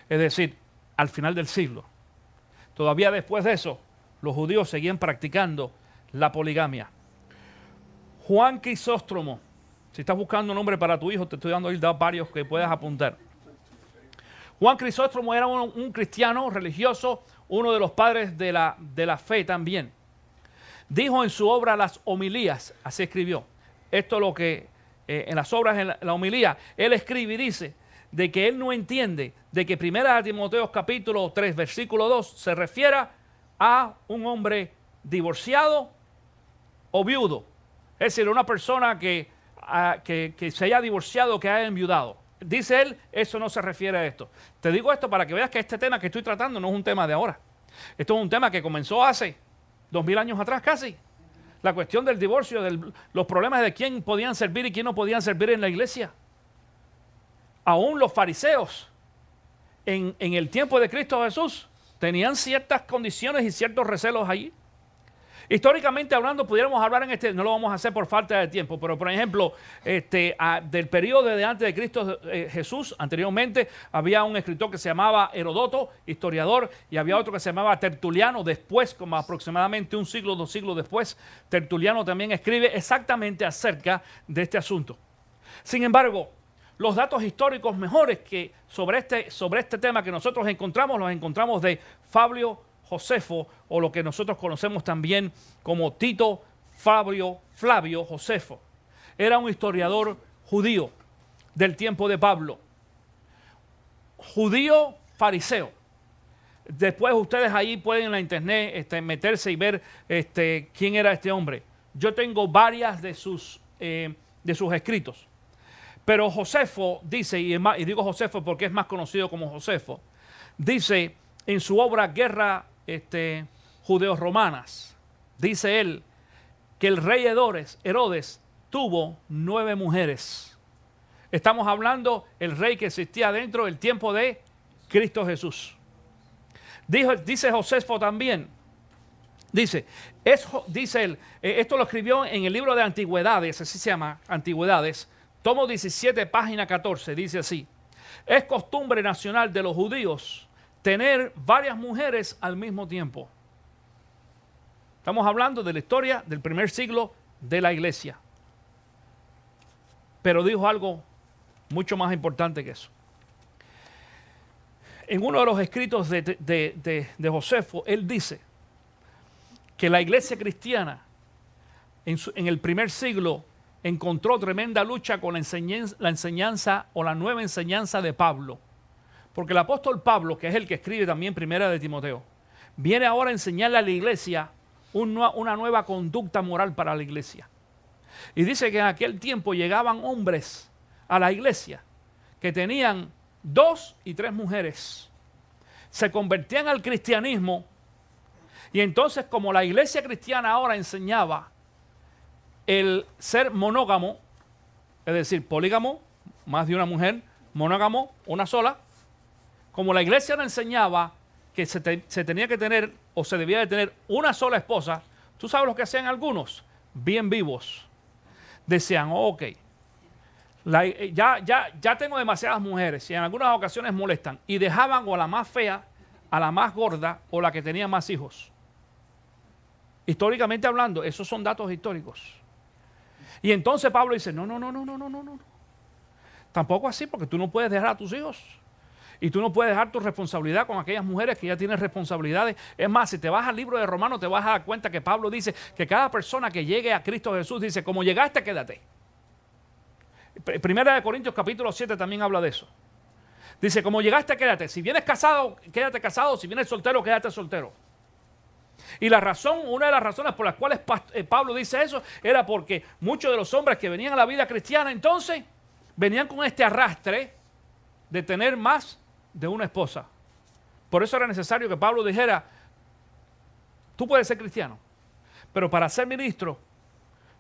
S2: Es decir, al final del siglo. Todavía después de eso, los judíos seguían practicando la poligamia. Juan Crisóstomo. Si estás buscando un nombre para tu hijo, te estoy dando ahí varios que puedas apuntar. Juan Crisóstomo era un cristiano religioso, uno de los padres de la fe también. Dijo en su obra Las Homilías, así escribió. Esto es lo que en las obras, en la homilía, él escribe y dice de que él no entiende de que 1 Timoteo capítulo 3, versículo 2 se refiera a un hombre divorciado o viudo. Es decir, una persona que se haya divorciado, que haya enviudado. Dice él, eso no se refiere a esto. Te digo esto para que veas que este tema que estoy tratando no es un tema de ahora. Esto es un tema que comenzó hace 2000 años atrás casi. La cuestión del divorcio, los problemas de quién podían servir y quién no podían servir en la iglesia. Aún los fariseos en el tiempo de Cristo Jesús tenían ciertas condiciones y ciertos recelos allí. Históricamente hablando, pudiéramos hablar no lo vamos a hacer por falta de tiempo, pero por ejemplo, del periodo de antes de Cristo Jesús, anteriormente había un escritor que se llamaba Heródoto, historiador, y había otro que se llamaba Tertuliano, después, como aproximadamente un siglo, 2 siglos después, Tertuliano también escribe exactamente acerca de este asunto. Sin embargo, los datos históricos mejores que sobre este tema que nosotros encontramos, los encontramos de Fabio Josefo, o lo que nosotros conocemos también como Tito Flavio Josefo. Era un historiador judío del tiempo de Pablo. Judío fariseo. Después ustedes ahí pueden en la internet meterse y ver quién era este hombre. Yo tengo varias de sus escritos. Pero Josefo dice, y digo Josefo porque es más conocido como Josefo, dice en su obra Guerra Judeo-Romanas, dice él que el rey Herodes tuvo 9 mujeres. Estamos hablando el rey que existía dentro del tiempo de Cristo Jesús. Dice Josefo también, dice él, esto lo escribió en el libro de Antigüedades, así se llama, Antigüedades, tomo 17, página 14, dice así: es costumbre nacional de los judíos tener varias mujeres al mismo tiempo. Estamos hablando de la historia del primer siglo de la iglesia. Pero dijo algo mucho más importante que eso. En uno de los escritos de Josefo, él dice que la iglesia cristiana en el primer siglo encontró tremenda lucha con la enseñanza o la nueva enseñanza de Pablo. Porque el apóstol Pablo, que es el que escribe también Primera de Timoteo, viene ahora a enseñarle a la iglesia una nueva conducta moral para la iglesia. Y dice que en aquel tiempo llegaban hombres a la iglesia que tenían 2 y 3 mujeres. Se convertían al cristianismo y entonces, como la iglesia cristiana ahora enseñaba el ser monógamo, es decir, polígamo, más de una mujer, monógamo, una sola, como la iglesia no enseñaba que se tenía que tener o se debía de tener una sola esposa, ¿tú sabes lo que hacían algunos? Bien vivos. Decían, ok, ya tengo demasiadas mujeres y en algunas ocasiones molestan, y dejaban o a la más fea, a la más gorda o la que tenía más hijos. Históricamente hablando, esos son datos históricos. Y entonces Pablo dice, no. Tampoco así, porque tú no puedes dejar a tus hijos. Y tú no puedes dejar tu responsabilidad con aquellas mujeres que ya tienen responsabilidades. Es más, si te vas al libro de Romanos, te vas a dar cuenta que Pablo dice que cada persona que llegue a Cristo Jesús dice, como llegaste, quédate. Primera de Corintios capítulo 7 también habla de eso. Dice, como llegaste, quédate. Si vienes casado, quédate casado. Si vienes soltero, quédate soltero. Y la razón, una de las razones por las cuales Pablo dice eso, era porque muchos de los hombres que venían a la vida cristiana entonces, venían con este arrastre de tener más de una esposa. Por eso era necesario que Pablo dijera, tú puedes ser cristiano, pero para ser ministro,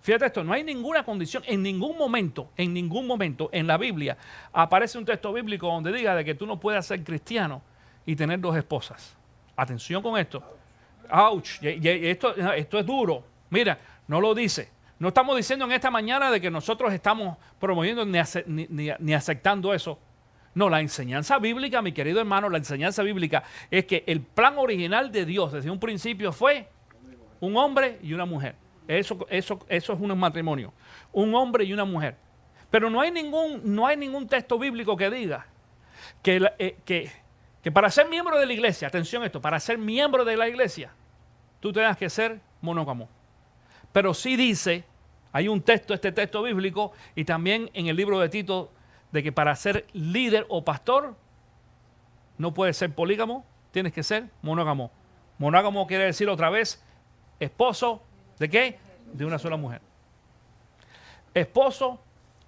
S2: fíjate esto, no hay ninguna condición, en ningún momento en la Biblia aparece un texto bíblico donde diga de que tú no puedes ser cristiano y tener 2 esposas. Atención con esto. Ouch, esto es duro. Mira, no lo dice. No estamos diciendo en esta mañana de que nosotros estamos promoviendo ni aceptando eso. No, la enseñanza bíblica, mi querido hermano, la enseñanza bíblica es que el plan original de Dios desde un principio fue un hombre y una mujer. Eso es un matrimonio. Un hombre y una mujer. Pero no hay ningún texto bíblico que diga que para ser miembro de la iglesia, atención a esto, para ser miembro de la iglesia, tú tengas que ser monógamo. Pero sí dice, hay un texto, este texto bíblico, y también en el libro de Tito, de que para ser líder o pastor, no puedes ser polígamo, tienes que ser monógamo. Monógamo quiere decir otra vez, esposo, ¿de qué? De una sola mujer. Esposo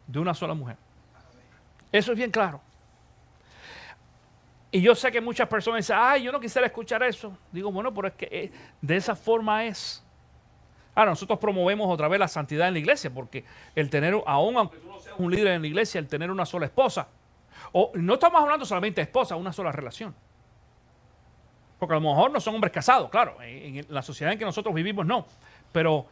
S2: de una sola mujer. Eso es bien claro. Y yo sé que muchas personas dicen, ay, yo no quisiera escuchar eso. Digo, bueno, pero es que de esa forma es. Ahora, nosotros promovemos otra vez la santidad en la iglesia, porque el tener, aunque tú no seas un líder en la iglesia, el tener una sola esposa, o no estamos hablando solamente de esposa, una sola relación. Porque a lo mejor no son hombres casados, claro, en la sociedad en que nosotros vivimos no, pero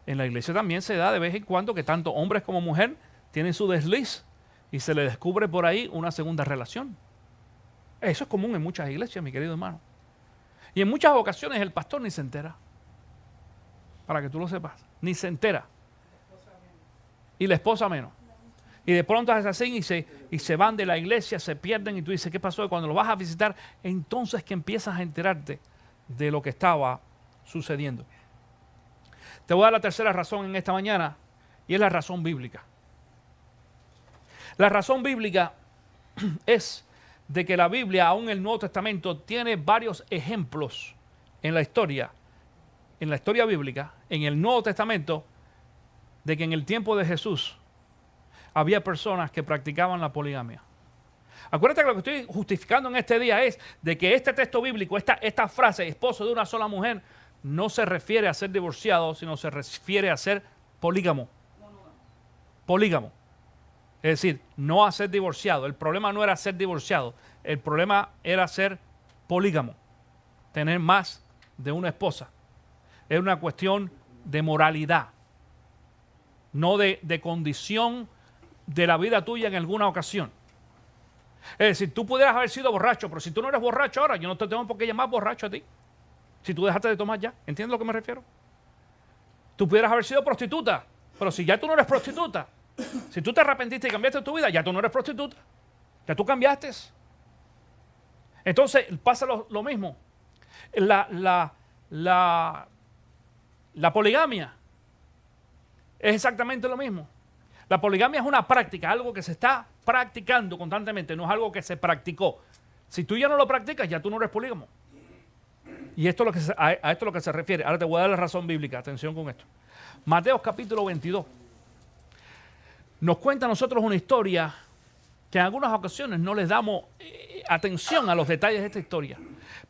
S2: en la iglesia también se da de vez en cuando que tanto hombres como mujer tienen su desliz y se les descubre por ahí una segunda relación. Eso es común en muchas iglesias, mi querido hermano. Y en muchas ocasiones el pastor ni se entera. Para que tú lo sepas. Ni se entera. Y la esposa menos. Y de pronto es así y se van de la iglesia, se pierden y tú dices, ¿qué pasó? Y cuando lo vas a visitar, entonces que empiezas a enterarte de lo que estaba sucediendo. Te voy a dar la tercera razón en esta mañana y es la razón bíblica. La razón bíblica es de que la Biblia, aún el Nuevo Testamento, tiene varios ejemplos en la historia bíblica, en el Nuevo Testamento, de que en el tiempo de Jesús había personas que practicaban la poligamia. Acuérdate que lo que estoy justificando en este día es de que este texto bíblico, esta frase, esposo de una sola mujer, no se refiere a ser divorciado, sino se refiere a ser polígamo. Polígamo. Es decir, no a ser divorciado. El problema no era ser divorciado. El problema era ser polígamo. Tener más de una esposa. Es una cuestión de moralidad. No de condición de la vida tuya en alguna ocasión. Es decir, tú pudieras haber sido borracho, pero si tú no eres borracho ahora, yo no te tengo por qué llamar borracho a ti. Si tú dejaste de tomar ya. ¿Entiendes a lo que me refiero? Tú pudieras haber sido prostituta, pero si ya tú no eres prostituta, si tú te arrepentiste y cambiaste tu vida, ya tú no eres prostituta. Ya tú cambiaste. Entonces pasa lo mismo. La poligamia es exactamente lo mismo. La poligamia es una práctica, algo que se está practicando constantemente, no es algo que se practicó. Si tú ya no lo practicas, ya tú no eres polígamo. Y esto es a esto es lo que se refiere. Ahora te voy a dar la razón bíblica. Atención con esto. Mateo capítulo 22. Nos cuenta a nosotros una historia que en algunas ocasiones no les damos atención a los detalles de esta historia.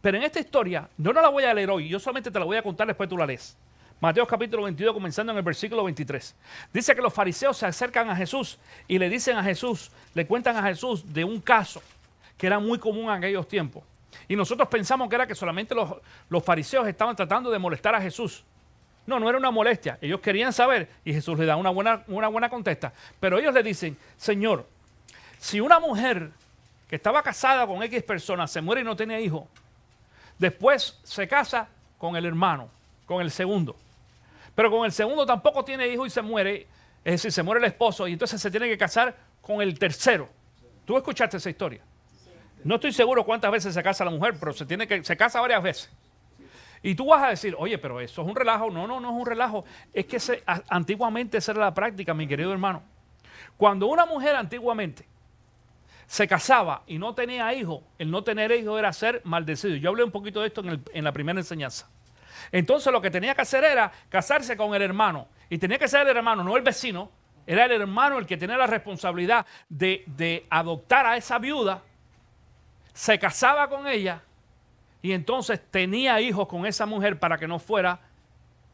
S2: Pero en esta historia, yo no la voy a leer hoy, yo solamente te la voy a contar, después tú la lees. Mateo capítulo 22, comenzando en el versículo 23. Dice que los fariseos se acercan a Jesús y le dicen a Jesús, le cuentan a Jesús de un caso que era muy común en aquellos tiempos. Y nosotros pensamos que era que solamente los fariseos estaban tratando de molestar a Jesús. No, no era una molestia. Ellos querían saber y Jesús les da una buena contesta. Pero ellos le dicen, Señor, si una mujer que estaba casada con X personas se muere y no tenía hijo, después se casa con el hermano, con el segundo. Pero con el segundo tampoco tiene hijo y se muere, es decir, se muere el esposo y entonces se tiene que casar con el tercero. ¿Tú escuchaste esa historia? No estoy seguro cuántas veces se casa la mujer, pero se casa varias veces. Y tú vas a decir, oye, pero eso es un relajo. No, no, no es un relajo. Es que antiguamente esa era la práctica, mi querido hermano. Cuando una mujer antiguamente se casaba y no tenía hijos, el no tener hijos era ser maldecido. Yo hablé un poquito de esto en la primera enseñanza. Entonces lo que tenía que hacer era casarse con el hermano. Y tenía que ser el hermano, no el vecino. Era el hermano el que tenía la responsabilidad de adoptar a esa viuda. Se casaba con ella y entonces tenía hijos con esa mujer para que no fuera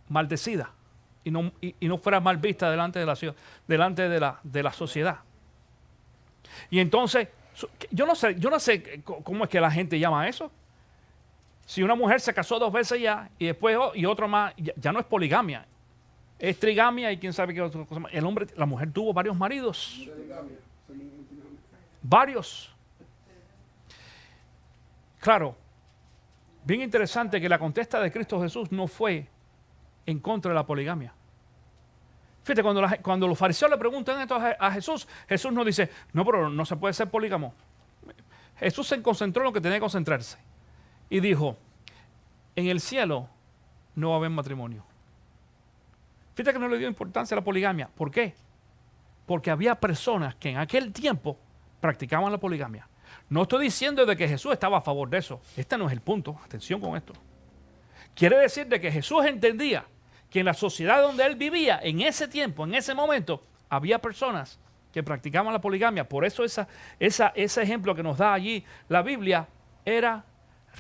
S2: maldecida y no fuera mal vista delante de la ciudad, delante de la sociedad. Y entonces, yo no sé cómo es que la gente llama eso. Si una mujer se casó 2 veces ya y después y otro más, ya no es poligamia, es trigamia y quién sabe qué otra cosa más. La mujer tuvo varios maridos. Varios. Claro, bien interesante que la contesta de Cristo Jesús no fue en contra de la poligamia. Fíjate, cuando los fariseos le preguntan esto a Jesús, Jesús no dice, no, pero no se puede ser polígamo. Jesús se concentró en lo que tenía que concentrarse y dijo, en el cielo no va a haber matrimonio. Fíjate que no le dio importancia a la poligamia. ¿Por qué? Porque había personas que en aquel tiempo practicaban la poligamia. No estoy diciendo de que Jesús estaba a favor de eso. Este no es el punto. Atención con esto. Quiere decir de que Jesús entendía que en la sociedad donde él vivía, en ese tiempo, en ese momento, había personas que practicaban la poligamia. Por eso ese ejemplo que nos da allí la Biblia era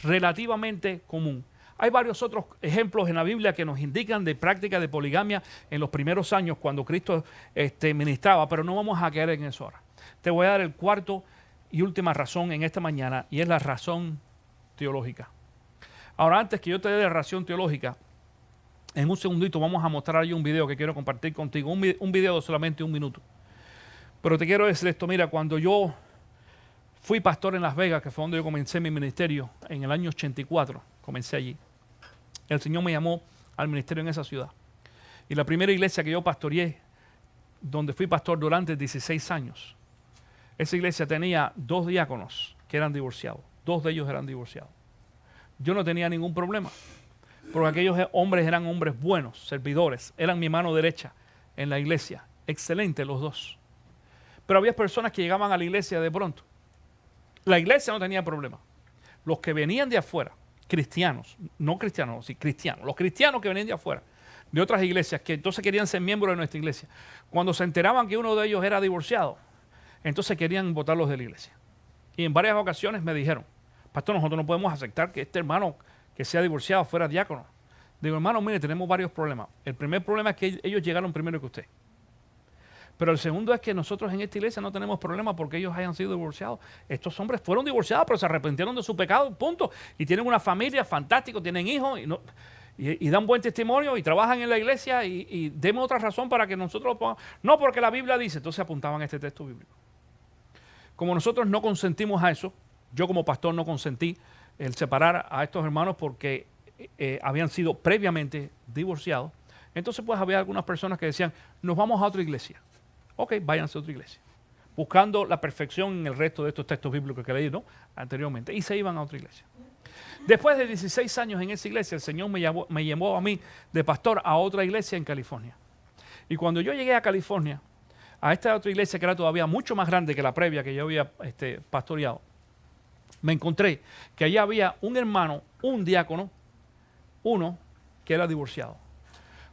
S2: relativamente común. Hay varios otros ejemplos en la Biblia que nos indican de práctica de poligamia en los primeros años cuando Cristo ministraba, pero no vamos a caer en eso ahora. Te voy a dar el cuarto y última razón en esta mañana, y es la razón teológica. Ahora, antes que yo te dé la razón teológica, en un segundito vamos a mostrar ahí un video que quiero compartir contigo, un video de solamente 1 minuto. Pero te quiero decir esto, mira, cuando yo fui pastor en Las Vegas, que fue donde yo comencé mi ministerio, en el año 84, comencé allí. El Señor me llamó al ministerio en esa ciudad. Y la primera iglesia que yo pastoreé, donde fui pastor durante 16 años, esa iglesia tenía 2 diáconos que eran divorciados. 2 de ellos eran divorciados. Yo no tenía ningún problema, porque aquellos hombres eran hombres buenos, servidores, eran mi mano derecha en la iglesia. Excelente los 2. Pero había personas que llegaban a la iglesia de pronto. La iglesia no tenía problema. Los que venían de afuera, cristianos, no cristianos, sí, cristianos, los cristianos que venían de afuera, de otras iglesias, que entonces querían ser miembros de nuestra iglesia, cuando se enteraban que uno de ellos era divorciado, entonces querían botarlos de la iglesia. Y en varias ocasiones me dijeron, pastor, nosotros no podemos aceptar que este hermano que sea divorciado fuera diácono. Digo, hermano, mire, tenemos varios problemas. El primer problema es que ellos llegaron primero que usted. Pero el segundo es que nosotros en esta iglesia no tenemos problema porque ellos hayan sido divorciados. Estos hombres fueron divorciados, pero se arrepintieron de su pecado, punto. Y tienen una familia fantástica, tienen hijos y dan buen testimonio y trabajan en la iglesia y demos otra razón para que nosotros lo pongamos. No, porque la Biblia dice, entonces apuntaban a este texto bíblico. Como nosotros no consentimos a eso, yo como pastor no consentí el separar a estos hermanos porque habían sido previamente divorciados. Entonces pues había algunas personas que decían, nos vamos a otra iglesia. Ok, váyanse a otra iglesia. Buscando la perfección en el resto de estos textos bíblicos que leí, ¿no?, anteriormente. Y se iban a otra iglesia. Después de 16 años en esa iglesia, el Señor me llevó a mí de pastor a otra iglesia en California. Y cuando yo llegué a California, a esta otra iglesia que era todavía mucho más grande que la previa que yo había pastoreado, me encontré que allá había un hermano, un diácono, uno que era divorciado.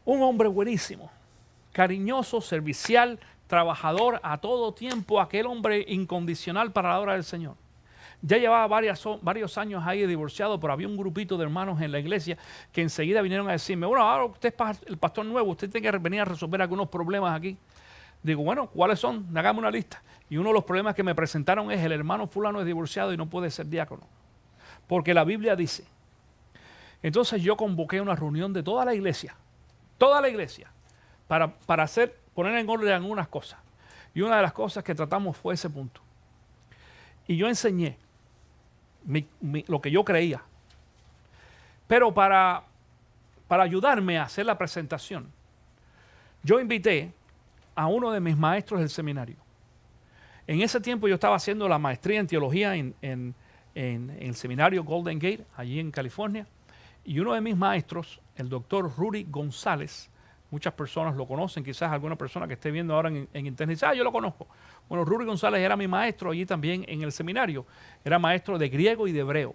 S2: Un hombre buenísimo, cariñoso, servicial, trabajador a todo tiempo, aquel hombre incondicional para la obra del Señor. Ya llevaba varios años ahí divorciado, pero había un grupito de hermanos en la iglesia que enseguida vinieron a decirme, bueno, ahora usted es el pastor nuevo, usted tiene que venir a resolver algunos problemas aquí. Digo, bueno, ¿cuáles son? Hágame una lista. Y uno de los problemas que me presentaron es el hermano fulano es divorciado y no puede ser diácono. Porque la Biblia dice. Entonces yo convoqué una reunión de toda la iglesia, para poner en orden algunas cosas. Y una de las cosas que tratamos fue ese punto. Y yo enseñé lo que yo creía. Pero para ayudarme a hacer la presentación, yo invité a uno de mis maestros del seminario. En ese tiempo yo estaba haciendo la maestría en teología en el seminario Golden Gate, allí en California. Y uno de mis maestros, el doctor Rudy González, muchas personas lo conocen, quizás alguna persona que esté viendo ahora en internet dice, yo lo conozco. Bueno, Rudy González era mi maestro allí también en el seminario. Era maestro de griego y de hebreo.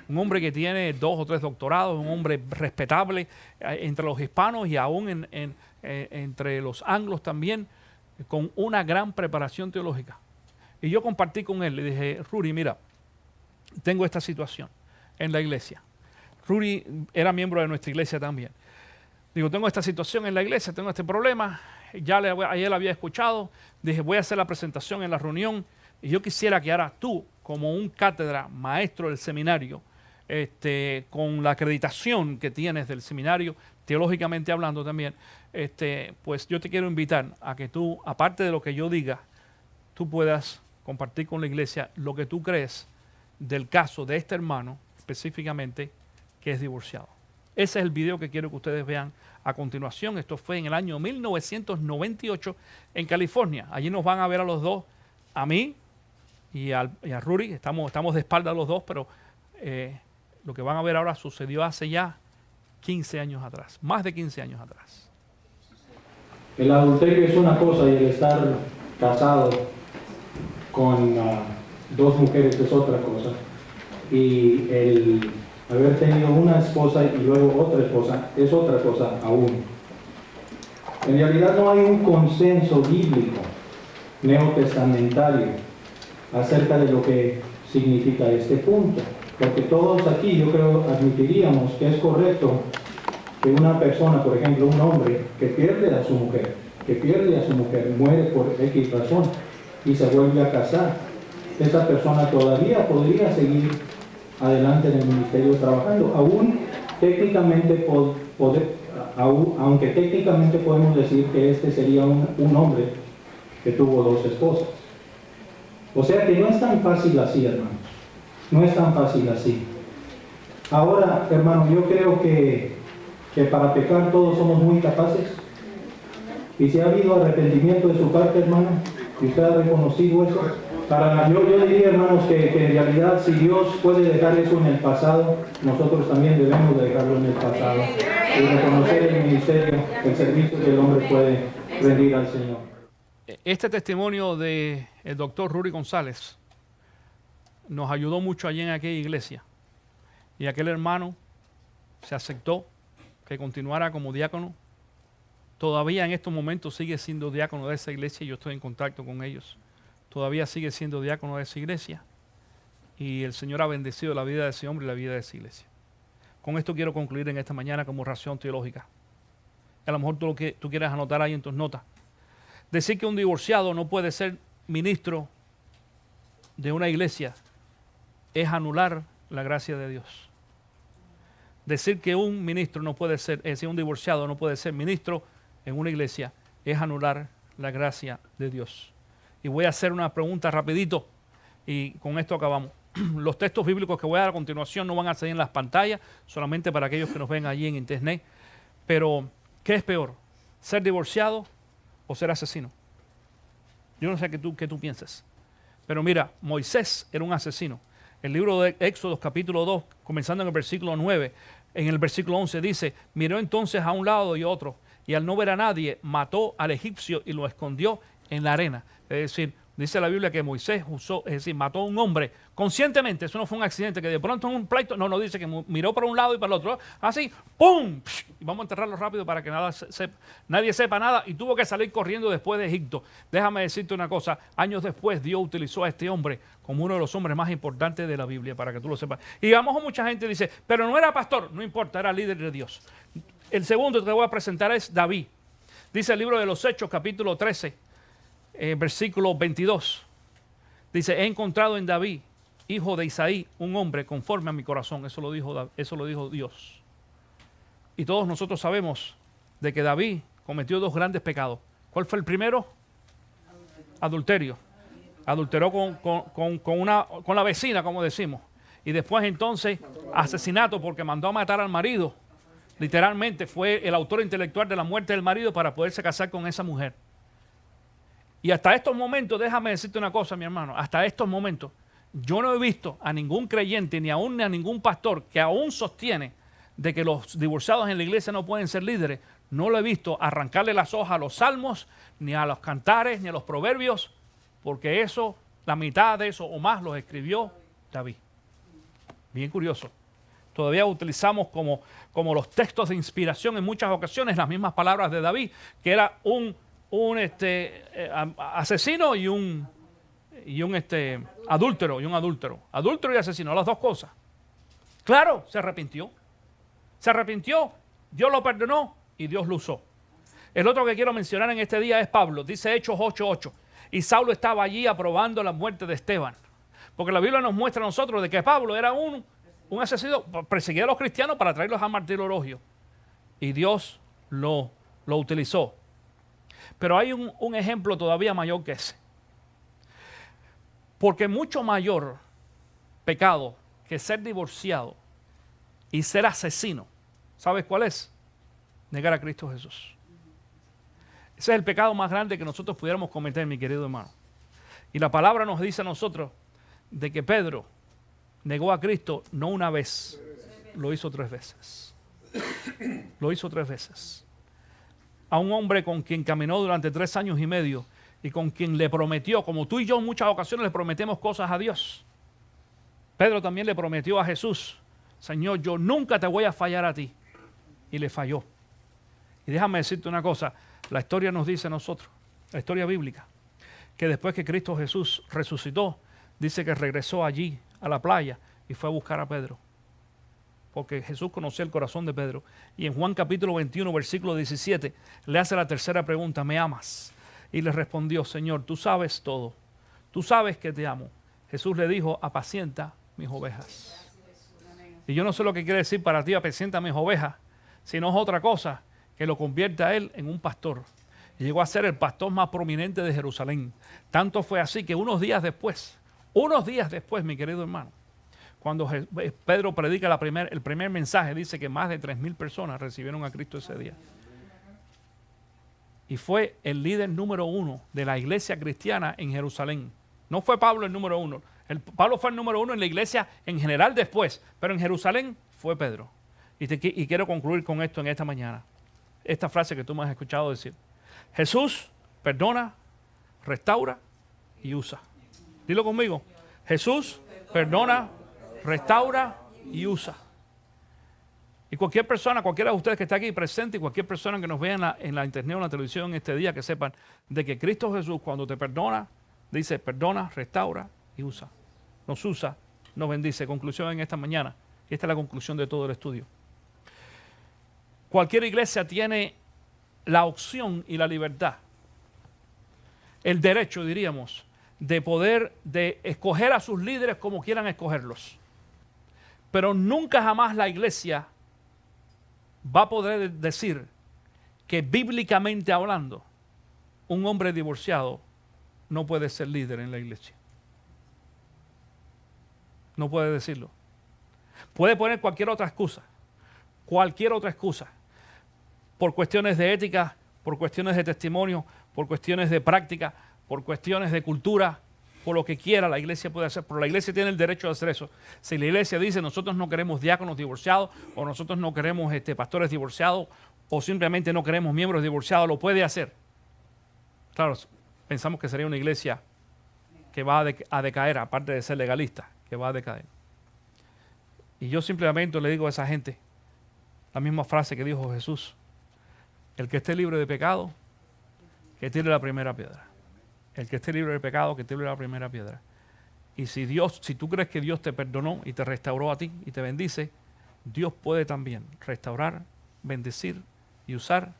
S2: Un hombre que tiene 2 o 3 doctorados, un hombre respetable entre los hispanos y aún entre los anglos también, con una gran preparación teológica. Y yo compartí con él, le dije, Rudy, mira, tengo esta situación en la iglesia. Rudy era miembro de nuestra iglesia también. Digo, tengo esta situación en la iglesia, tengo este problema. Ya ayer la había escuchado. Dije, voy a hacer la presentación en la reunión. Y yo quisiera que ahora tú, como un cátedra, maestro del seminario, con la acreditación que tienes del seminario, teológicamente hablando también, pues yo te quiero invitar a que tú, aparte de lo que yo diga, tú puedas compartir con la iglesia lo que tú crees del caso de este hermano, específicamente, que es divorciado. Ese es el video que quiero que ustedes vean a continuación. Esto fue en el año 1998 en California. Allí nos van a ver a los dos, a mí y a Rudy. Estamos de espalda los dos, pero lo que van a ver ahora sucedió hace ya 15 años atrás, más de 15 años atrás.
S3: El adulterio es una cosa y el estar casado con 2 mujeres es otra cosa. Y el haber tenido una esposa y luego otra esposa es otra cosa aún. En realidad no hay un consenso bíblico neotestamentario acerca de lo que significa este punto. Porque todos aquí, yo creo, admitiríamos que es correcto que una persona, por ejemplo, un hombre que pierde a su mujer, muere por X razón y se vuelve a casar, esa persona todavía podría seguir adelante en el ministerio trabajando, aunque técnicamente podemos decir que este sería un hombre que tuvo 2 esposas. O sea que no es tan fácil así, hermanos. No es tan fácil así. Ahora, hermano, yo creo que para pecar todos somos muy capaces. Y si ha habido arrepentimiento de su parte, hermano, y usted ha reconocido eso, yo diría, hermanos, que en realidad si Dios puede dejar eso en el pasado, nosotros también debemos dejarlo en el pasado y reconocer el ministerio, el servicio que el hombre puede rendir al Señor.
S2: Este testimonio del doctor Rudy González nos ayudó mucho allí en aquella iglesia. Y aquel hermano se aceptó que continuara como diácono. Todavía en estos momentos sigue siendo diácono de esa iglesia y yo estoy en contacto con ellos. Todavía sigue siendo diácono de esa iglesia. Y el Señor ha bendecido la vida de ese hombre y la vida de esa iglesia. Con esto quiero concluir en esta mañana como ración teológica. A lo mejor tú quieres anotar ahí en tus notas. Decir que un divorciado no puede ser ministro de una iglesia es anular la gracia de Dios. Decir que un ministro no puede ser, es decir, un divorciado no puede ser ministro en una iglesia es anular la gracia de Dios. Y voy a hacer una pregunta rapidito y con esto acabamos. Los textos bíblicos que voy a dar a continuación no van a salir en las pantallas, solamente para aquellos que nos ven allí en internet. Pero, ¿qué es peor? ¿Ser divorciado o ser asesino? Yo no sé qué tú piensas. Pero mira, Moisés era un asesino. El libro de Éxodo, capítulo 2, comenzando en el versículo 9, en el versículo 11 dice, miró entonces a un lado y otro, y al no ver a nadie, mató al egipcio y lo escondió en la arena. Es decir, Dice la Biblia que Moisés es decir, mató a un hombre conscientemente. Eso no fue un accidente, que de pronto en un pleito, no, dice que miró para un lado y para el otro, así, ¡pum! Y vamos a enterrarlo rápido para que nadie sepa nada, y tuvo que salir corriendo después de Egipto. Déjame decirte una cosa, años después Dios utilizó a este hombre como uno de los hombres más importantes de la Biblia, para que tú lo sepas. Y a lo mejor mucha gente dice, pero no era pastor, no importa, era líder de Dios. El segundo que te voy a presentar es David. Dice el libro de los Hechos, capítulo 13, versículo 22, dice, he encontrado en David, hijo de Isaí, un hombre conforme a mi corazón. Eso lo dijo Dios. Y todos nosotros sabemos de que David cometió dos grandes pecados. ¿Cuál fue el primero? Adulterio. Adulteró con la vecina, como decimos. Y después entonces asesinato, porque mandó a matar al marido. Literalmente fue el autor intelectual de la muerte del marido para poderse casar con esa mujer. Y hasta estos momentos, déjame decirte una cosa, mi hermano, hasta estos momentos, yo no he visto a ningún creyente, ni a ningún pastor que aún sostiene de que los divorciados en la iglesia no pueden ser líderes. No lo he visto arrancarle las hojas a los salmos, ni a los cantares, ni a los proverbios, porque eso, la mitad de eso o más los escribió David. Bien curioso. Todavía utilizamos como los textos de inspiración en muchas ocasiones las mismas palabras de David, que era un asesino y un adúltero. Adúltero y asesino, las dos cosas. Claro, se arrepintió. Dios lo perdonó y Dios lo usó. El otro que quiero mencionar en este día es Pablo. Dice Hechos 8:8. Y Saulo estaba allí aprobando la muerte de Esteban. Porque la Biblia nos muestra a nosotros de que Pablo era un asesino, perseguía a los cristianos para traerlos a martirologio. Y Dios lo utilizó. Pero hay un ejemplo todavía mayor que ese. Porque mucho mayor pecado que ser divorciado y ser asesino, ¿sabes cuál es? Negar a Cristo Jesús. Ese es el pecado más grande que nosotros pudiéramos cometer, mi querido hermano. Y la palabra nos dice a nosotros de que Pedro negó a Cristo no una vez, lo hizo 3 veces. Lo hizo 3 veces. A un hombre con quien caminó durante 3 años y medio y con quien le prometió, como tú y yo en muchas ocasiones le prometemos cosas a Dios. Pedro también le prometió a Jesús, Señor, yo nunca te voy a fallar a ti. Y le falló. Y déjame decirte una cosa, la historia nos dice a nosotros, la historia bíblica, que después que Cristo Jesús resucitó, dice que regresó allí a la playa y fue a buscar a Pedro. Porque Jesús conocía el corazón de Pedro. Y en Juan capítulo 21, versículo 17, le hace la tercera pregunta, ¿me amas? Y le respondió, Señor, tú sabes todo. Tú sabes que te amo. Jesús le dijo, apacienta mis ovejas. Y yo no sé lo que quiere decir para ti, apacienta mis ovejas, sino es otra cosa que lo convierte a él en un pastor. Y llegó a ser el pastor más prominente de Jerusalén. Tanto fue así que unos días después, mi querido hermano, cuando Pedro predica el primer mensaje, dice que más de 3,000 personas recibieron a Cristo ese día. Y fue el líder número 1 de la iglesia cristiana en Jerusalén. No fue Pablo el número 1. Pablo fue el número 1 en la iglesia en general después, pero en Jerusalén fue Pedro. Y quiero concluir con esto en esta mañana. Esta frase que tú me has escuchado decir. Jesús perdona, restaura y usa. Dilo conmigo. Jesús perdona, restaura y usa. Y cualquier persona, cualquiera de ustedes que está aquí presente y cualquier persona que nos vea en la internet o en la televisión en este día, que sepan de que Cristo Jesús cuando te perdona, dice perdona, restaura y usa. Nos usa, nos bendice. Conclusión en esta mañana. Y esta es la conclusión de todo el estudio. Cualquier iglesia tiene la opción y la libertad, el derecho, diríamos, de escoger a sus líderes como quieran escogerlos. Pero nunca jamás la iglesia va a poder decir que bíblicamente hablando, un hombre divorciado no puede ser líder en la iglesia. No puede decirlo. Puede poner cualquier otra excusa, por cuestiones de ética, por cuestiones de testimonio, por cuestiones de práctica, por cuestiones de cultura, por lo que quiera la iglesia puede hacer, pero la iglesia tiene el derecho de hacer eso. Si la iglesia dice nosotros no queremos diáconos divorciados, o nosotros no queremos pastores divorciados, o simplemente no queremos miembros divorciados, lo puede hacer. Claro, pensamos que sería una iglesia que va a decaer, aparte de ser legalista, que va a decaer. Y yo simplemente le digo a esa gente la misma frase que dijo Jesús: el que esté libre de pecado, que tire la primera piedra. El que esté libre de pecado, que tire la primera piedra. Y si tú crees que Dios te perdonó y te restauró a ti y te bendice, Dios puede también restaurar, bendecir y usar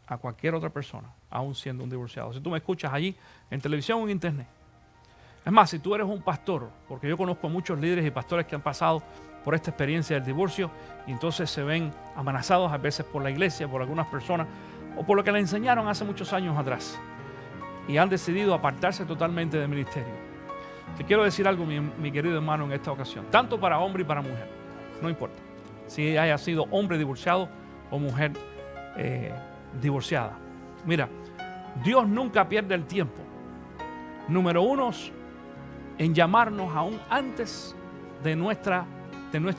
S2: a cualquier otra persona, aún siendo un divorciado. Si tú me escuchas allí, en televisión o en internet. Es más, si tú eres un pastor, porque yo conozco a muchos líderes y pastores que han pasado por esta experiencia del divorcio y entonces se ven amenazados a veces por la iglesia, por algunas personas o por lo que le enseñaron hace muchos años atrás y han decidido apartarse totalmente del ministerio. Te quiero decir algo, mi querido hermano, en esta ocasión, tanto para hombre y para mujer, no importa si haya sido hombre divorciado o mujer divorciada. Mira, Dios nunca pierde el tiempo. Número uno, en llamarnos aún antes de nuestro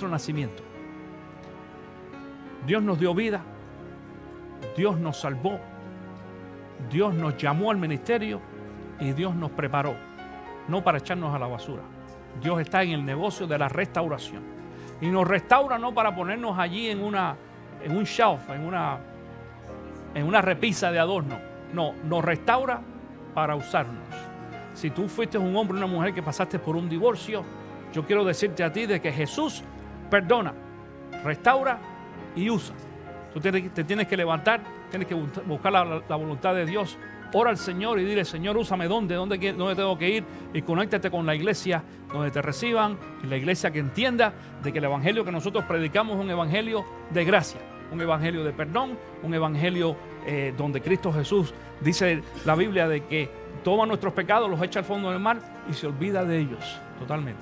S2: nacimiento. Dios nos dio vida, Dios nos salvó, Dios nos llamó al ministerio y Dios nos preparó, no para echarnos a la basura. Dios está en el negocio de la restauración y nos restaura no para ponernos allí en un shelf, en una repisa de adorno. No, nos restaura para usarnos. Si tú fuiste un hombre o una mujer que pasaste por un divorcio, yo quiero decirte a ti de que Jesús perdona, restaura y usa. Tú te tienes que levantar, tienes que buscar la voluntad de Dios. Ora al Señor y dile: Señor, úsame ¿dónde tengo que ir? Y conéctate con la iglesia donde te reciban, y la iglesia que entienda de que el evangelio que nosotros predicamos es un evangelio de gracia, un evangelio de perdón, un evangelio donde Cristo Jesús, dice la Biblia, de que toma nuestros pecados, los echa al fondo del mar y se olvida de ellos totalmente.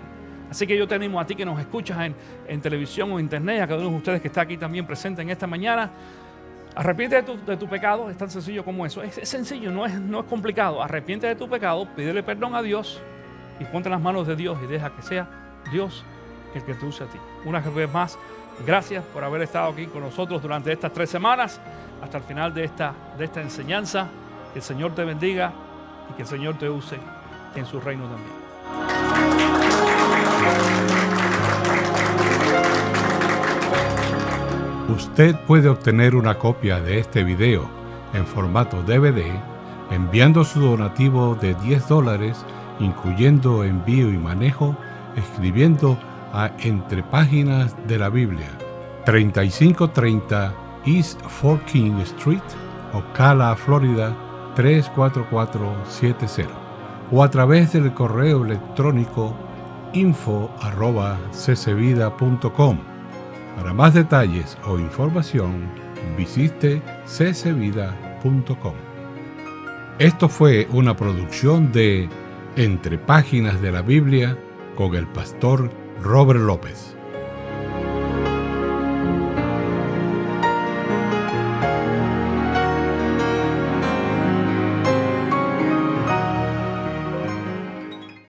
S2: Así que yo te animo a ti que nos escuchas en televisión o internet, a cada uno de ustedes que está aquí también presente en esta mañana. Arrepiente de tu pecado, es tan sencillo como eso. Es sencillo, no es complicado. Arrepiente de tu pecado, pídele perdón a Dios y ponte en las manos de Dios y deja que sea Dios el que te use a ti. Una vez más, gracias por haber estado aquí con nosotros durante estas 3 semanas, hasta el final de esta enseñanza. Que el Señor te bendiga y que el Señor te use en su reino también.
S4: Usted puede obtener una copia de este video en formato DVD enviando su donativo de $10, incluyendo envío y manejo, escribiendo a Entre Páginas de la Biblia, 3530 East 14th Street, Ocala, Florida 34470, o a través del correo electrónico info@ccvida.com. Para más detalles o información, visite ccvida.com. Esto fue una producción de Entre Páginas de la Biblia con el pastor Robert López.